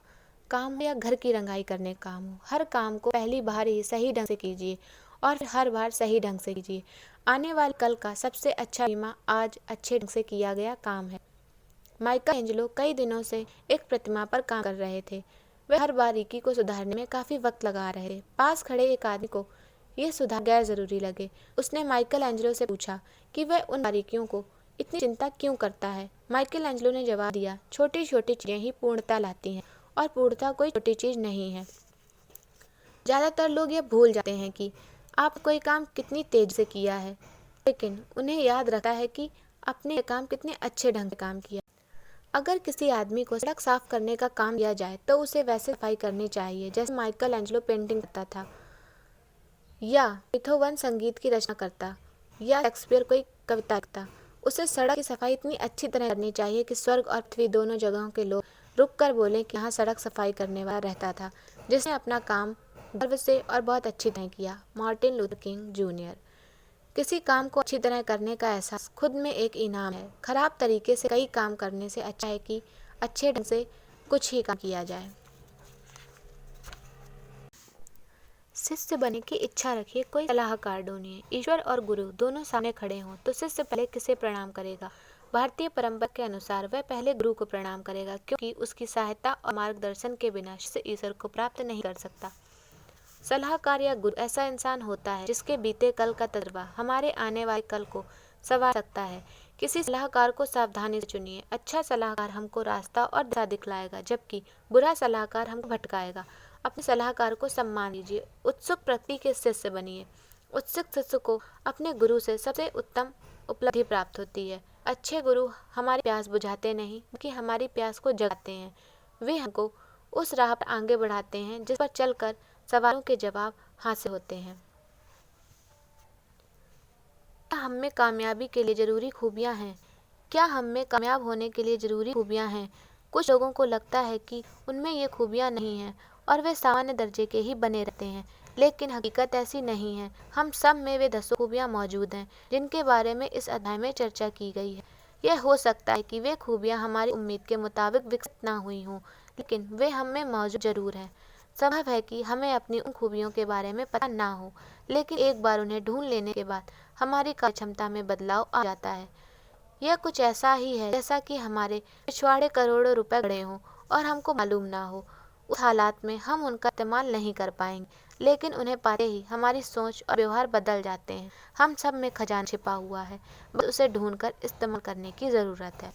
काम हो या घर की रंगाई करने का काम हो। हर काम को पहली बार ही सही ढंग से कीजिए और फिर हर बार सही ढंग से कीजिए। आने वाले कल का सबसे अच्छा बीमा आज अच्छे ढंग से किया गया काम है। माइकल एंजेलो कई दिनों से एक प्रतिमा पर काम कर रहे थे। वे हर बारीकी को सुधारने में काफी वक्त लगा रहे थे। पास खड़े एक आदमी को यह सुधार गैर जरूरी लगे। उसने माइकल एंजेलो से पूछा कि वह उन बारीकियों को इतनी चिंता क्यों करता है। माइकल एंजेलो ने जवाब दिया, छोटी छोटी चीजें ही पूर्णता लाती हैं और पूर्णता कोई छोटी चीज नहीं है। ज्यादातर लोग ये भूल जाते हैं कि आप कोई काम कितनी तेज से किया है, लेकिन उन्हें याद रहता है कि आपने काम कितने अच्छे ढंग से काम किया। अगर किसी आदमी को सड़क साफ करने का काम दिया जाए तो उसे वैसे सफाई करनी चाहिए जैसे माइकल एंजेलो पेंटिंग करता था, या बीथोवन संगीत की रचना करता, या शेक्सपियर कोई कविता लिखता। उसे सड़क की सफाई इतनी अच्छी तरह करनी चाहिए कि स्वर्ग और पृथ्वी दोनों जगहों के लोग रुक कर बोलें कि यहाँ सड़क सफाई करने वाला रहता था, जिसने अपना काम गर्व से और बहुत अच्छी तरह किया। Martin Luther king junior. किसी काम को अच्छी तरह करने का एहसास खुद में एक इनाम है। खराब तरीके से कई काम करने से अच्छा है कि अच्छे ढंग से कुछ ही काम किया जाए। शिष्य बनने की इच्छा रखिए, कोई सलाहकार ढूंढिए। ईश्वर और गुरु दोनों सामने खड़े हों तो शिष्य पहले किसे प्रणाम करेगा? भारतीय परंपरा के अनुसार वह पहले गुरु को प्रणाम करेगा, क्योंकि उसकी सहायता और मार्गदर्शन के बिना शिष्य ईश्वर को प्राप्त नहीं कर सकता। सलाहकार या गुरु ऐसा इंसान होता है जिसके बीते कल का तजुर्बा हमारे आने वाले कल को संवार सकता है। किसी सलाहकार को सावधानी से चुनिए। अच्छा सलाहकार हमको रास्ता और दिशा दिखलाएगा, जबकि बुरा सलाहकार हमको भटकाएगा। अपने सलाहकार को सम्मान दीजिए। उत्सुक प्रकृति के शिष्य बनिए। उत्सुक शिष्य को अपने गुरु से सबसे उत्तम उपलब्धि प्राप्त होती है। अच्छे गुरु हमारी प्यास बुझाते नहीं, बल्कि हमारी प्यास को जगाते हैं। वे हमको उस राह पर आगे बढ़ाते हैं जिस पर चलकर सवालों के जवाब हासिल होते हैं। क्या हम में कामयाबी के लिए जरूरी खूबियां हैं? क्या हम में कामयाब होने के लिए जरूरी खूबियां हैं? कुछ लोगों को लगता है कि उनमें ये खूबियां नहीं हैं और वे सामान्य दर्जे के ही बने रहते हैं, लेकिन हकीकत ऐसी नहीं है। हम सब में वे 10 खूबियां मौजूद हैं जिनके बारे में इस अध्याय में चर्चा की गई है। यह हो सकता है कि वे खूबियां हमारी उम्मीद के मुताबिक विकसित ना हुई हों, लेकिन वे हम में मौजूद जरूर हैं। संभव है कि हमें अपनी उन खूबियों के बारे में पता ना हो, लेकिन एक बार उन्हें ढूंढ लेने के बाद हमारी कार्य क्षमता में बदलाव आ जाता है। यह कुछ ऐसा ही है जैसा कि हमारे पिछवाड़े करोड़ों रुपए गड़े हों और हमको मालूम ना हो। उस हालात में हम उनका इस्तेमाल नहीं कर पाएंगे, लेकिन उन्हें पाते ही हमारी सोच और व्यवहार बदल जाते हैं। हम सब में खजाना छिपा हुआ है, बस उसे ढूंढकर इस्तेमाल करने की ज़रूरत है।